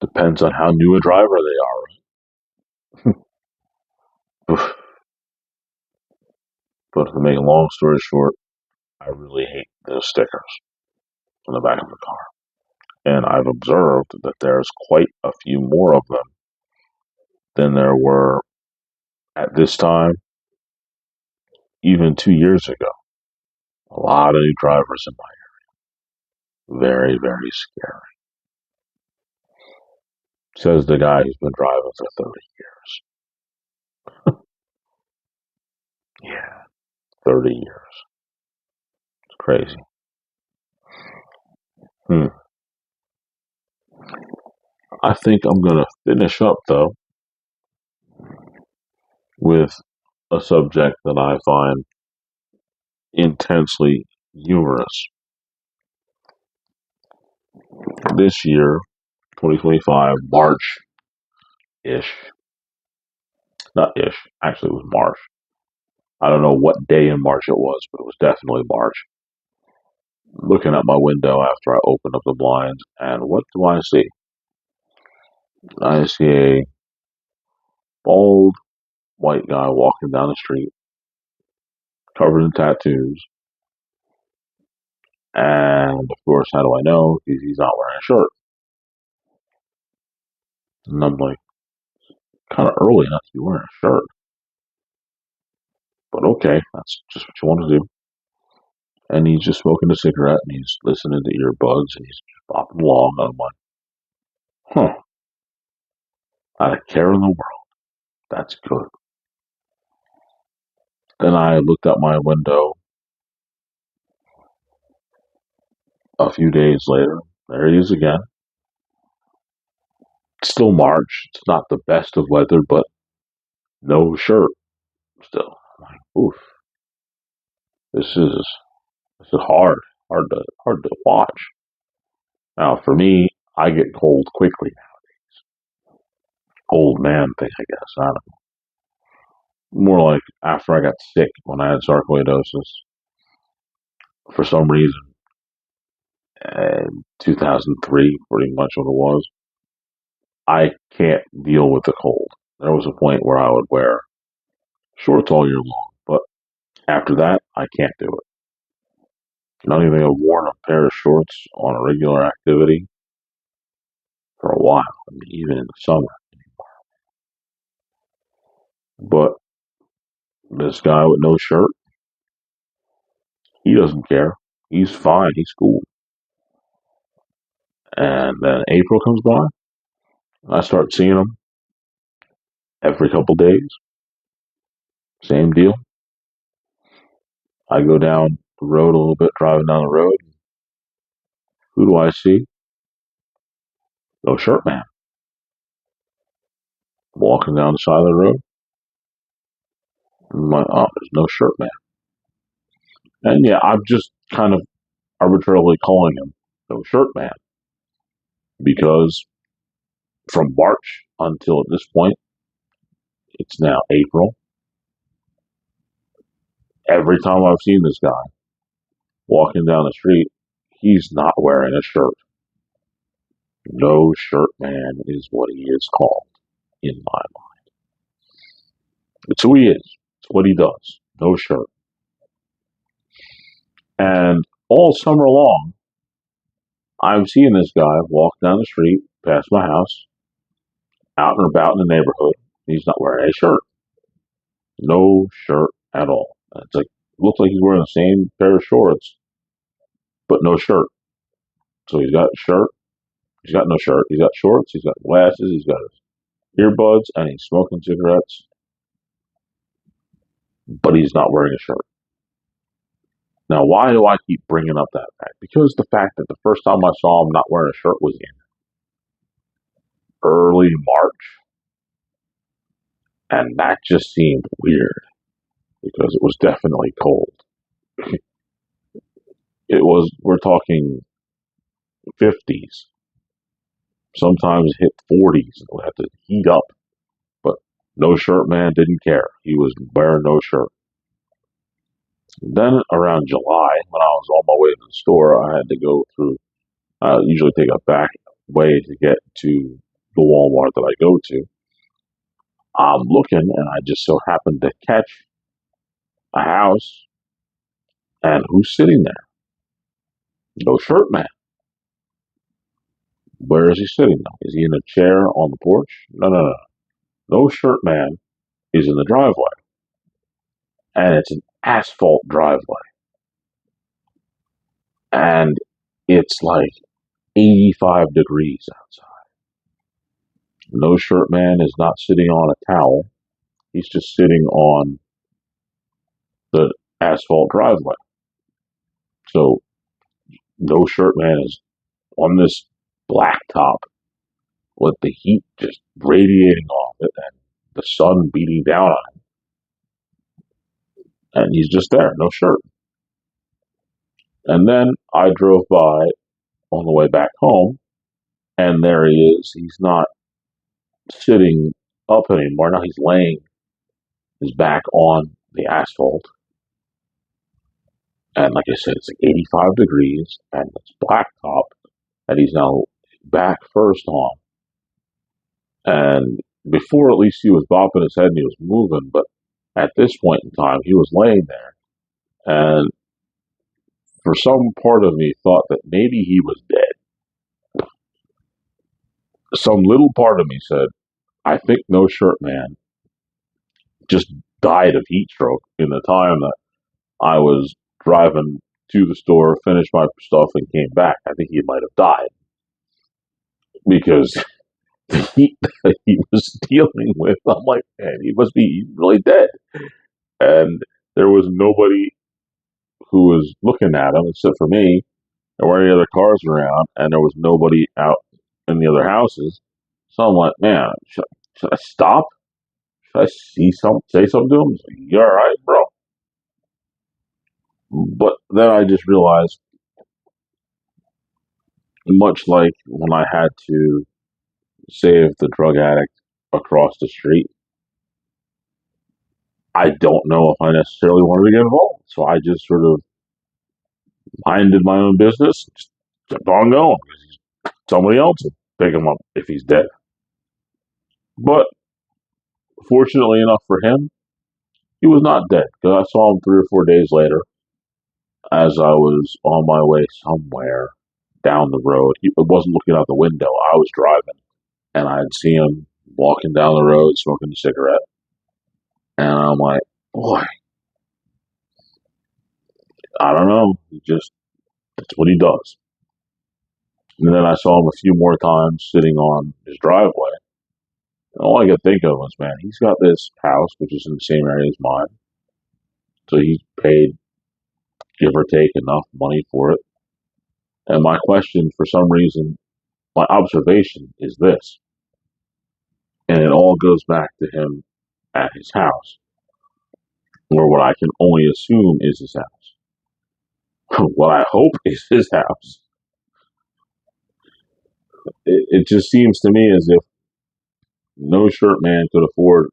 depends on how new a driver they are. But to make a long story short, I really hate those stickers on the back of the car. And I've observed that there's quite a few more of them than there were at this time, even 2 years ago. A lot of new drivers in my area. Very, very scary. Says the guy who's been driving for 30 years. Yeah, 30 years. It's crazy. Hmm. I think I'm going to finish up, though, with a subject that I find intensely humorous. This year, 2025, March ish, not ish, actually, it was March. I don't know what day in March it was, but it was definitely March. Looking at my window after I opened up the blinds, and what do I see? I see a bald white guy walking down the street, covered in tattoos. And of course, how do I know? Because he's not wearing a shirt. And I'm like, kind of early not to be wearing a shirt. But okay, that's just what you want to do. And he's just smoking a cigarette and he's listening to earbuds and he's just bopping along. And I'm like, huh, not a care in the world. That's good. Then I looked out my window a few days later. There he is again. It's still March. It's not the best of weather, but no shirt still. I'm like, oof, this is hard to watch. Now, for me, I get cold quickly. Old man thing, I guess. I don't know. More like after I got sick when I had sarcoidosis for some reason. 2003, pretty much what it was. I can't deal with the cold. There was a point where I would wear shorts all year long, but after that, I can't do it. I don't even think I've worn a pair of shorts on a regular activity for a while. I mean, even in the summer. But this guy with no shirt, he doesn't care. He's fine. He's cool. And then April comes by. I start seeing him every couple days. Same deal. I go down the road a little bit, driving down the road. Who do I see? No shirt man. Walking down the side of the road. I'm like, oh, there's no shirt man. And yeah, I'm just kind of arbitrarily calling him no shirt man because from March until at this point, it's now April. Every time I've seen this guy walking down the street, he's not wearing a shirt. No shirt man is what he is called in my mind. It's who he is. It's what he does. No shirt. And all summer long, I'm seeing this guy walk down the street past my house, out and about in the neighborhood. He's not wearing a shirt. No shirt at all. It's like looks like he's wearing the same pair of shorts, but no shirt. So he's got a shirt. He's got no shirt. He's got shorts. He's got glasses. He's got his earbuds, and he's smoking cigarettes. But he's not wearing a shirt. Now, why do I keep bringing up that fact? Because the fact that the first time I saw him not wearing a shirt was in early March, and that just seemed weird because it was definitely cold. It was, we're talking 50s, sometimes hit 40s, and we had to heat up. But no shirt man didn't care. He was wearing no shirt. Then around July, when I was on my way to the store, I had to go through, I usually take a back way to get to the Walmart that I go to. I'm looking and I just so happened to catch a house, and who's sitting there? No shirt man. Where is he sitting now? Is he in a chair on the porch? No, no, no. No shirt man is in the driveway. And it's an asphalt driveway. And it's like 85 degrees outside. No shirt man is not sitting on a towel. He's just sitting on the asphalt driveway. So no shirt man is on this blacktop with the heat just radiating off it and the sun beating down on him. And he's just there, no shirt. And then I drove by on the way back home, and there he is. He's not sitting up anymore. Now he's laying his back on the asphalt. And like I said, it's like 85 degrees, and it's blacktop, and he's now back first on. And before, at least he was bopping his head and he was moving, but at this point in time, he was laying there. And for some part of me thought that maybe he was dead. Some little part of me said, I think No Shirt Man just died of heat stroke in the time that I was driving to the store, finished my stuff, and came back. I think he might have died because the heat that he was dealing with, I'm like, man, he must be really dead. And there was nobody who was looking at him except for me. There weren't any other cars around, and there was nobody out in the other houses. So I'm like, man, should I stop? Should I say something to him? He's like, you all right, bro? But then I just realized much like when I had to save the drug addict across the street, I don't know if I necessarily wanted to get involved. So I just sort of minded my own business, just kept on going. Somebody else will pick him up if he's dead. But fortunately enough for him, he was not dead because I saw him 3 or 4 days later as I was on my way somewhere down the road. He wasn't looking out the window. I was driving, and I'd see him walking down the road smoking a cigarette. And I'm like, boy, I don't know. That's what he does. And then I saw him a few more times sitting on his driveway. And all I could think of was, man, he's got this house, which is in the same area as mine. So he paid, give or take, enough money for it. And my question, for some reason, my observation is this, and it all goes back to him at his house, or what I can only assume is his house. What I hope is his house. It just seems to me as if no shirt man could afford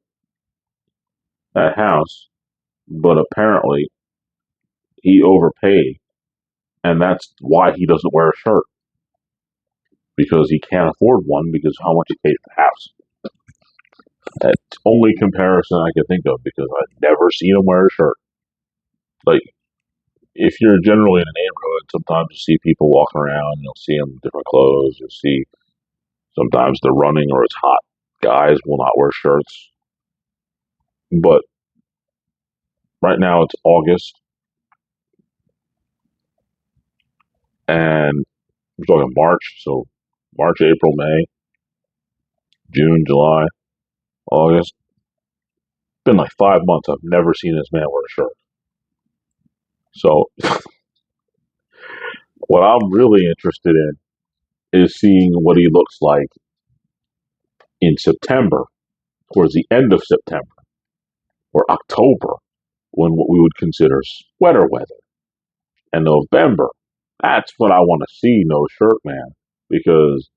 that house, but apparently he overpaid, and that's why he doesn't wear a shirt, because he can't afford one because of how much he paid for the house. That's the only comparison I can think of because I've never seen him wear a shirt. Like, if you're generally in a neighborhood, sometimes you see people walking around, you'll see them in different clothes, you'll see sometimes they're running or it's hot. Guys will not wear shirts. But right now it's August, and we're talking March, so March, April, May, June, July, August. It's been like 5 months. I've never seen this man wear a shirt. So what I'm really interested in is seeing what he looks like in September, towards the end of September or October, when what we would consider sweater weather. And November, that's what I want to see, No Shirt Man. Because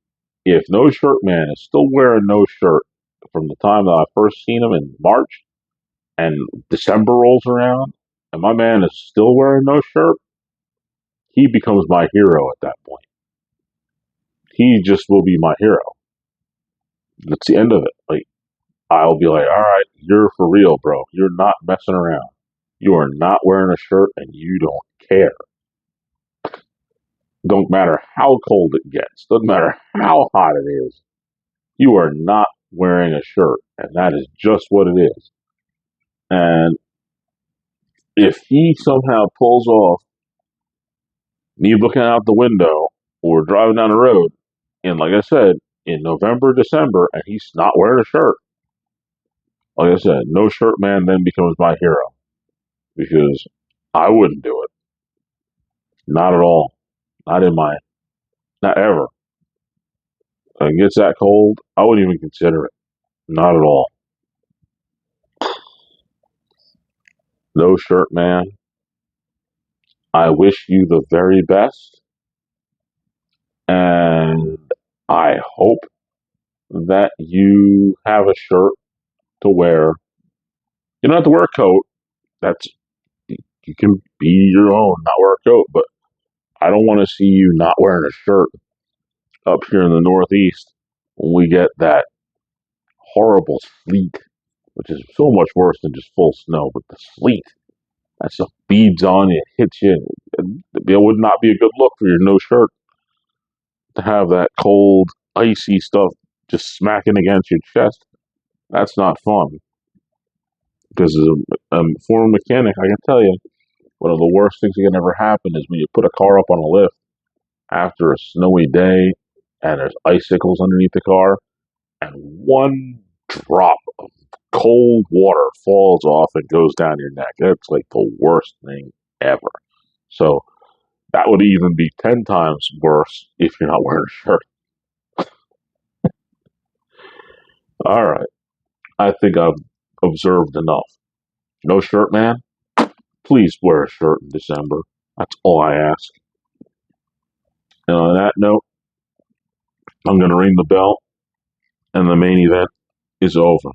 if No Shirt Man is still wearing no shirt from the time that I first seen him in March, and December rolls around, and my man is still wearing no shirt, he becomes my hero at that point. He just will be my hero. That's the end of it. Like, I'll be like, all right, you're for real, bro. You're not messing around. You are not wearing a shirt and you don't care. Don't matter how cold it gets. Doesn't matter how hot it is. You are not wearing a shirt. And that is just what it is. And if he somehow pulls off me looking out the window or driving down the road, and like I said, in November, December, and he's not wearing a shirt, like I said, No Shirt Man then becomes my hero. Because I wouldn't do it. Not at all. Not in my, not ever. If it gets that cold, I wouldn't even consider it. Not at all. No Shirt Man, I wish you the very best. And I hope that you have a shirt to wear. You don't have to wear a coat. That's, you can be your own, not wear a coat. But I don't want to see you not wearing a shirt up here in the Northeast when we get that horrible sleet, which is so much worse than just full snow. But the sleet, that stuff beads on you, hits you. It would not be a good look for your no shirt to have that cold, icy stuff just smacking against your chest. That's not fun. Because as a former mechanic, I can tell you, one of the worst things that can ever happen is when you put a car up on a lift after a snowy day and there's icicles underneath the car, and one drop of cold water falls off and goes down your neck. That's like the worst thing ever. So that would even be 10 times worse if you're not wearing a shirt. All right. I think I've observed enough. No Shirt Man, please wear a shirt in December. That's all I ask. And on that note, I'm going to ring the bell, and the main event is over.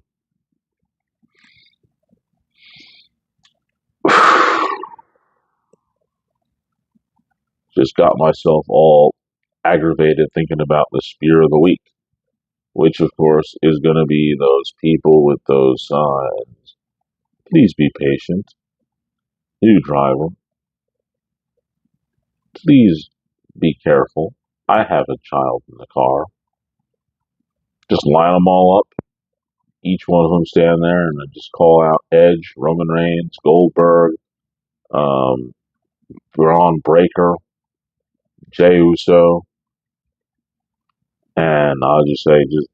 Just got myself all aggravated thinking about the spear of the week, which of course is going to be those people with those signs. Please be patient. New driver, please be careful. I have a child in the car. Just line them all up. Each one of them stand there and then just call out Edge, Roman Reigns, Goldberg, um, Braun Breaker, Jey Uso, and I'll just say, just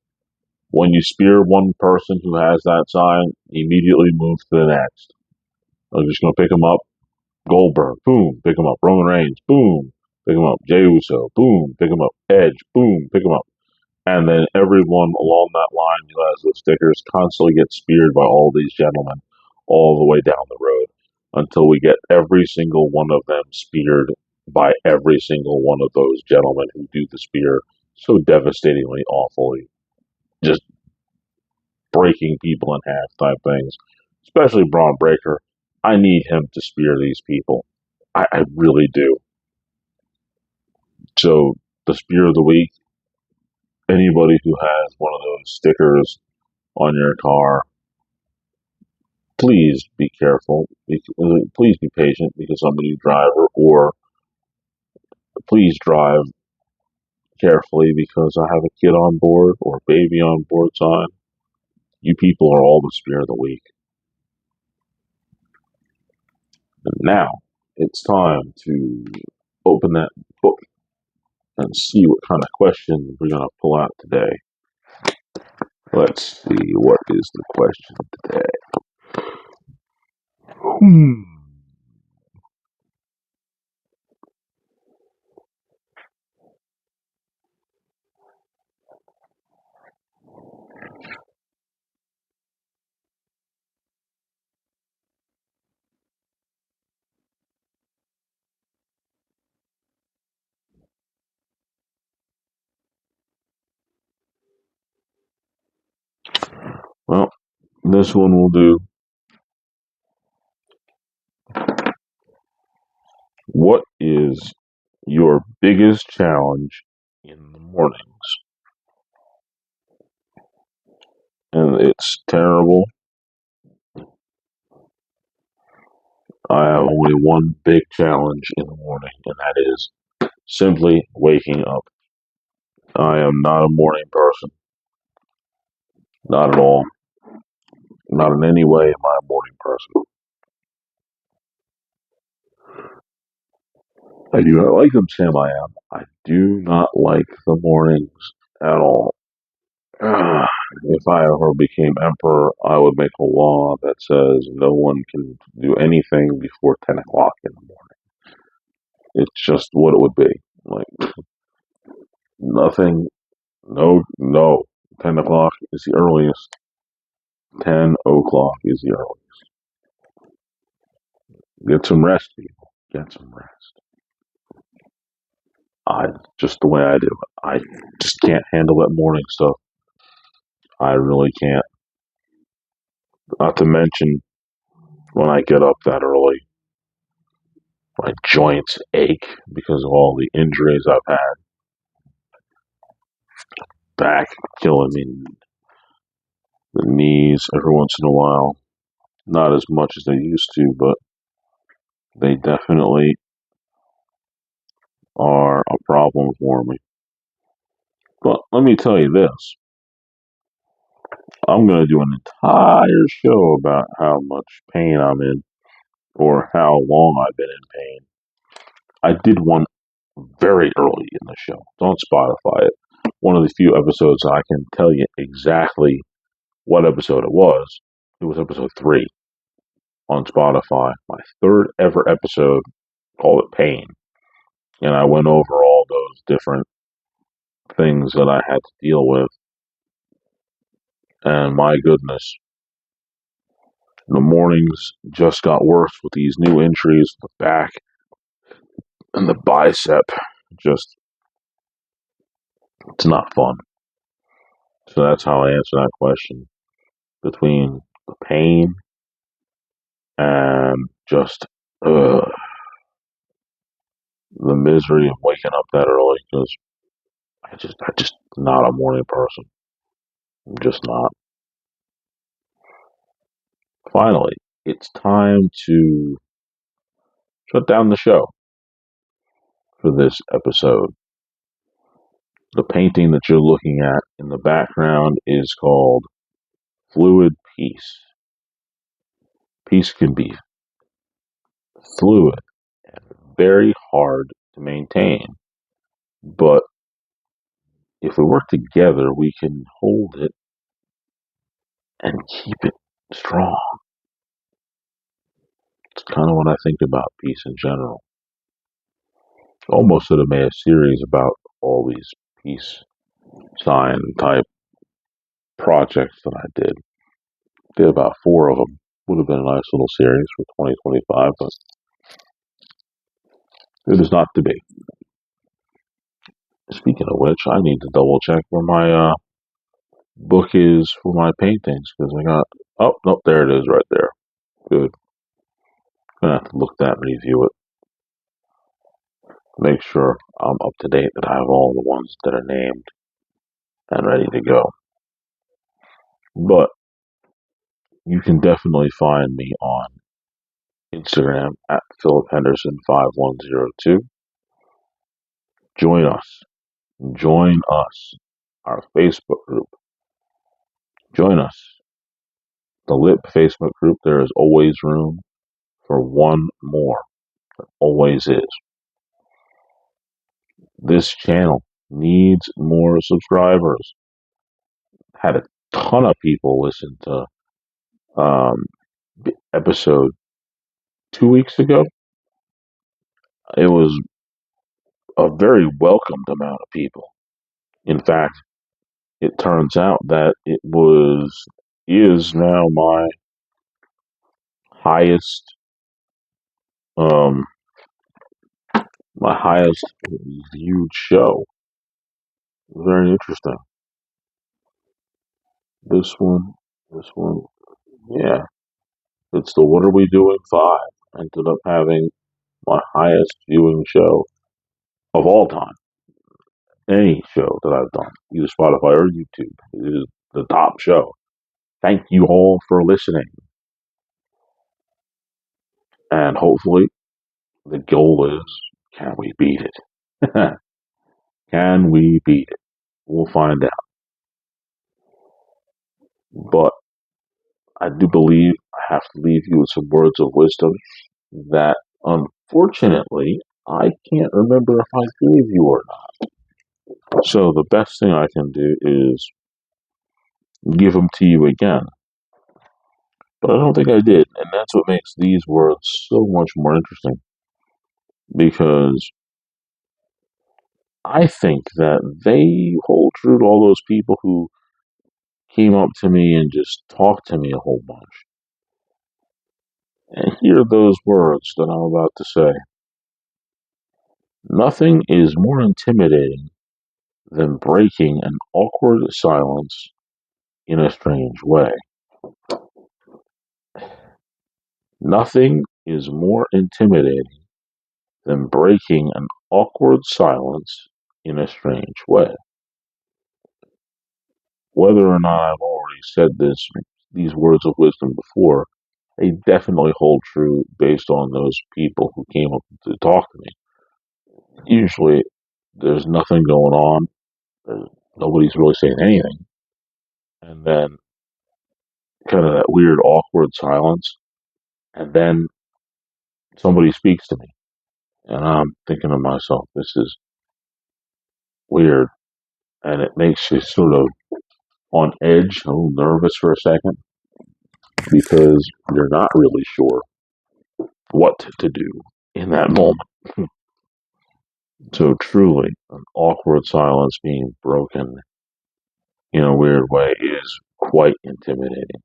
when you spear one person who has that sign, immediately move to the next. I'm just gonna pick them up. Goldberg, boom, pick him up. Roman Reigns, boom, pick him up. Jey Uso, boom, pick him up. Edge, boom, pick him up. And then everyone along that line who has those stickers constantly gets speared by all these gentlemen all the way down the road until we get every single one of them speared by every single one of those gentlemen who do the spear so devastatingly awfully, just breaking people in half type things. Especially Braun Breaker. I need him to spear these people. I really do. So the spear of the week, anybody who has one of those stickers on your car, please be careful. Please be patient because I'm a new driver, or please drive carefully because I have a kid on board or a baby on board sign. You people are all the spear of the week. And now it's time to open that book and see what kind of question we're going to pull out today. Let's see, what is the question today? Hmm. Well, this one will do. What is your biggest challenge in the mornings? And it's terrible. I have only one big challenge in the morning, and that is simply waking up. I am not a morning person. Not at all. Not in any way am I a morning person. I do not like them, Sam. I am. I do not like the mornings at all. If I ever became emperor, I would make a law that says no one can do anything before 10 o'clock in the morning. It's just what it would be. Like, nothing, no. 10 o'clock is the earliest. 10 o'clock is the earliest. Get some rest, people. Get some rest. I just the way I do it. I just can't handle that morning stuff. I really can't. Not to mention when I get up that early, my joints ache because of all the injuries I've had. Back killing me, the knees every once in a while. Not as much as they used to, but they definitely are a problem for me. But let me tell you this. I'm going to do an entire show about how much pain I'm in or how long I've been in pain. I did one very early in the show. Don't Spotify it. One of the few episodes I can tell you exactly what episode it was. It was episode 3 on Spotify. My third ever episode, called it Pain. And I went over all those different things that I had to deal with. And my goodness, the mornings just got worse with these new injuries, the back and the bicep. Just It's not fun. So that's how I answer that question. Between the pain and just the misery of waking up that early, because I just not a morning person. I'm just not. Finally, it's time to shut down the show for this episode. The painting that you're looking at in the background is called Fluid Peace. Peace can be fluid and very hard to maintain, but if we work together, we can hold it and keep it strong. It's kind of what I think about peace in general. Almost should have made a series about all these peace sign type projects that I did. Did about four of them. Would have been a nice little series for 2025, but it is not to be. Speaking of which, I need to double check where my book is for my paintings because I got. Oh, no, there it is right there. Good. Gonna have to look that and review it. Make sure I'm up to date that I have all the ones that are named and ready to go. But you can definitely find me on Instagram at Philip Henderson 5102. Join us. Join us. Our Facebook group. Join us. The LIP Facebook group. There is always room for one more. There always is. This channel needs more subscribers. Had a ton of people listen to um, episode 2 weeks ago. It was a very welcomed amount of people. In fact, it turns out that is now highest um my highest viewed show. Very interesting. This one, yeah. It's the What Are We Doing 5. Ended up having my highest viewing show of all time. Any show that I've done, either Spotify or YouTube. It is the top show. Thank you all for listening. And hopefully the goal is, can we beat it? Can we beat it? We'll find out. But I do believe I have to leave you with some words of wisdom that unfortunately I can't remember if I gave you or not. So the best thing I can do is give them to you again. But I don't think I did, and that's what makes these words so much more interesting. Because I think that they hold true to all those people who came up to me and just talked to me a whole bunch. And hear those words that I'm about to say. Nothing is more intimidating than breaking an awkward silence in a strange way. Nothing is more intimidating than breaking an awkward silence in a strange way. Whether or not I've already said these words of wisdom before, they definitely hold true based on those people who came up to talk to me. Usually, there's nothing going on. Nobody's really saying anything. And then kind of that weird, awkward silence. And then somebody speaks to me. And I'm thinking to myself, this is weird. And it makes you sort of on edge, a little nervous for a second, because you're not really sure what to do in that moment. So truly, an awkward silence being broken in a weird way is quite intimidating.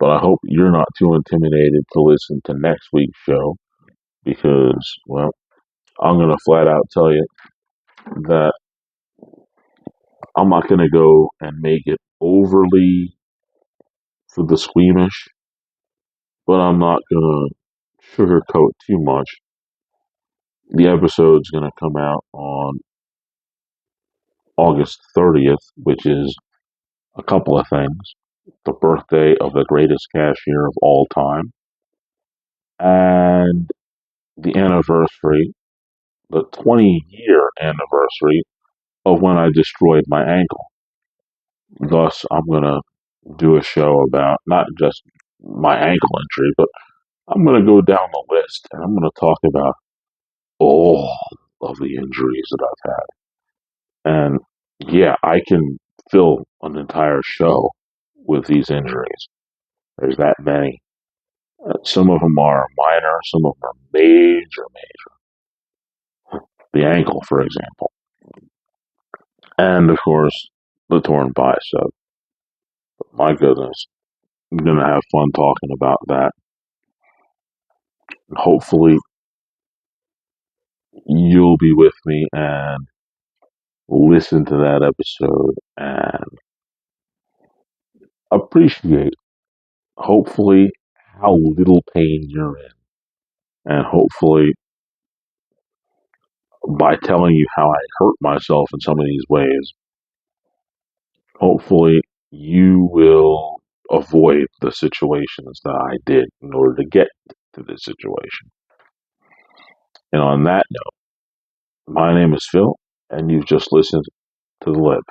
But I hope you're not too intimidated to listen to next week's show because, well, I'm going to flat out tell you that I'm not going to go and make it overly for the squeamish, but I'm not going to sugarcoat too much. The episode's going to come out on August 30th, which is a couple of things: the birthday of the greatest cashier of all time, and the anniversary, the 20-year anniversary of when I destroyed my ankle. Thus, I'm going to do a show about not just my ankle injury, but I'm going to go down the list and I'm going to talk about all of the injuries that I've had. And yeah, I can fill an entire show with these injuries. There's that many. Some of them are minor, some of them are major, major. The ankle, for example. And of course, the torn bicep. My goodness, I'm going to have fun talking about that. Hopefully, you'll be with me and listen to that episode and appreciate, hopefully, how little pain you're in. And hopefully, by telling you how I hurt myself in some of these ways, hopefully, you will avoid the situations that I did in order to get to this situation. And on that note, my name is Phil, and you've just listened to The Lip.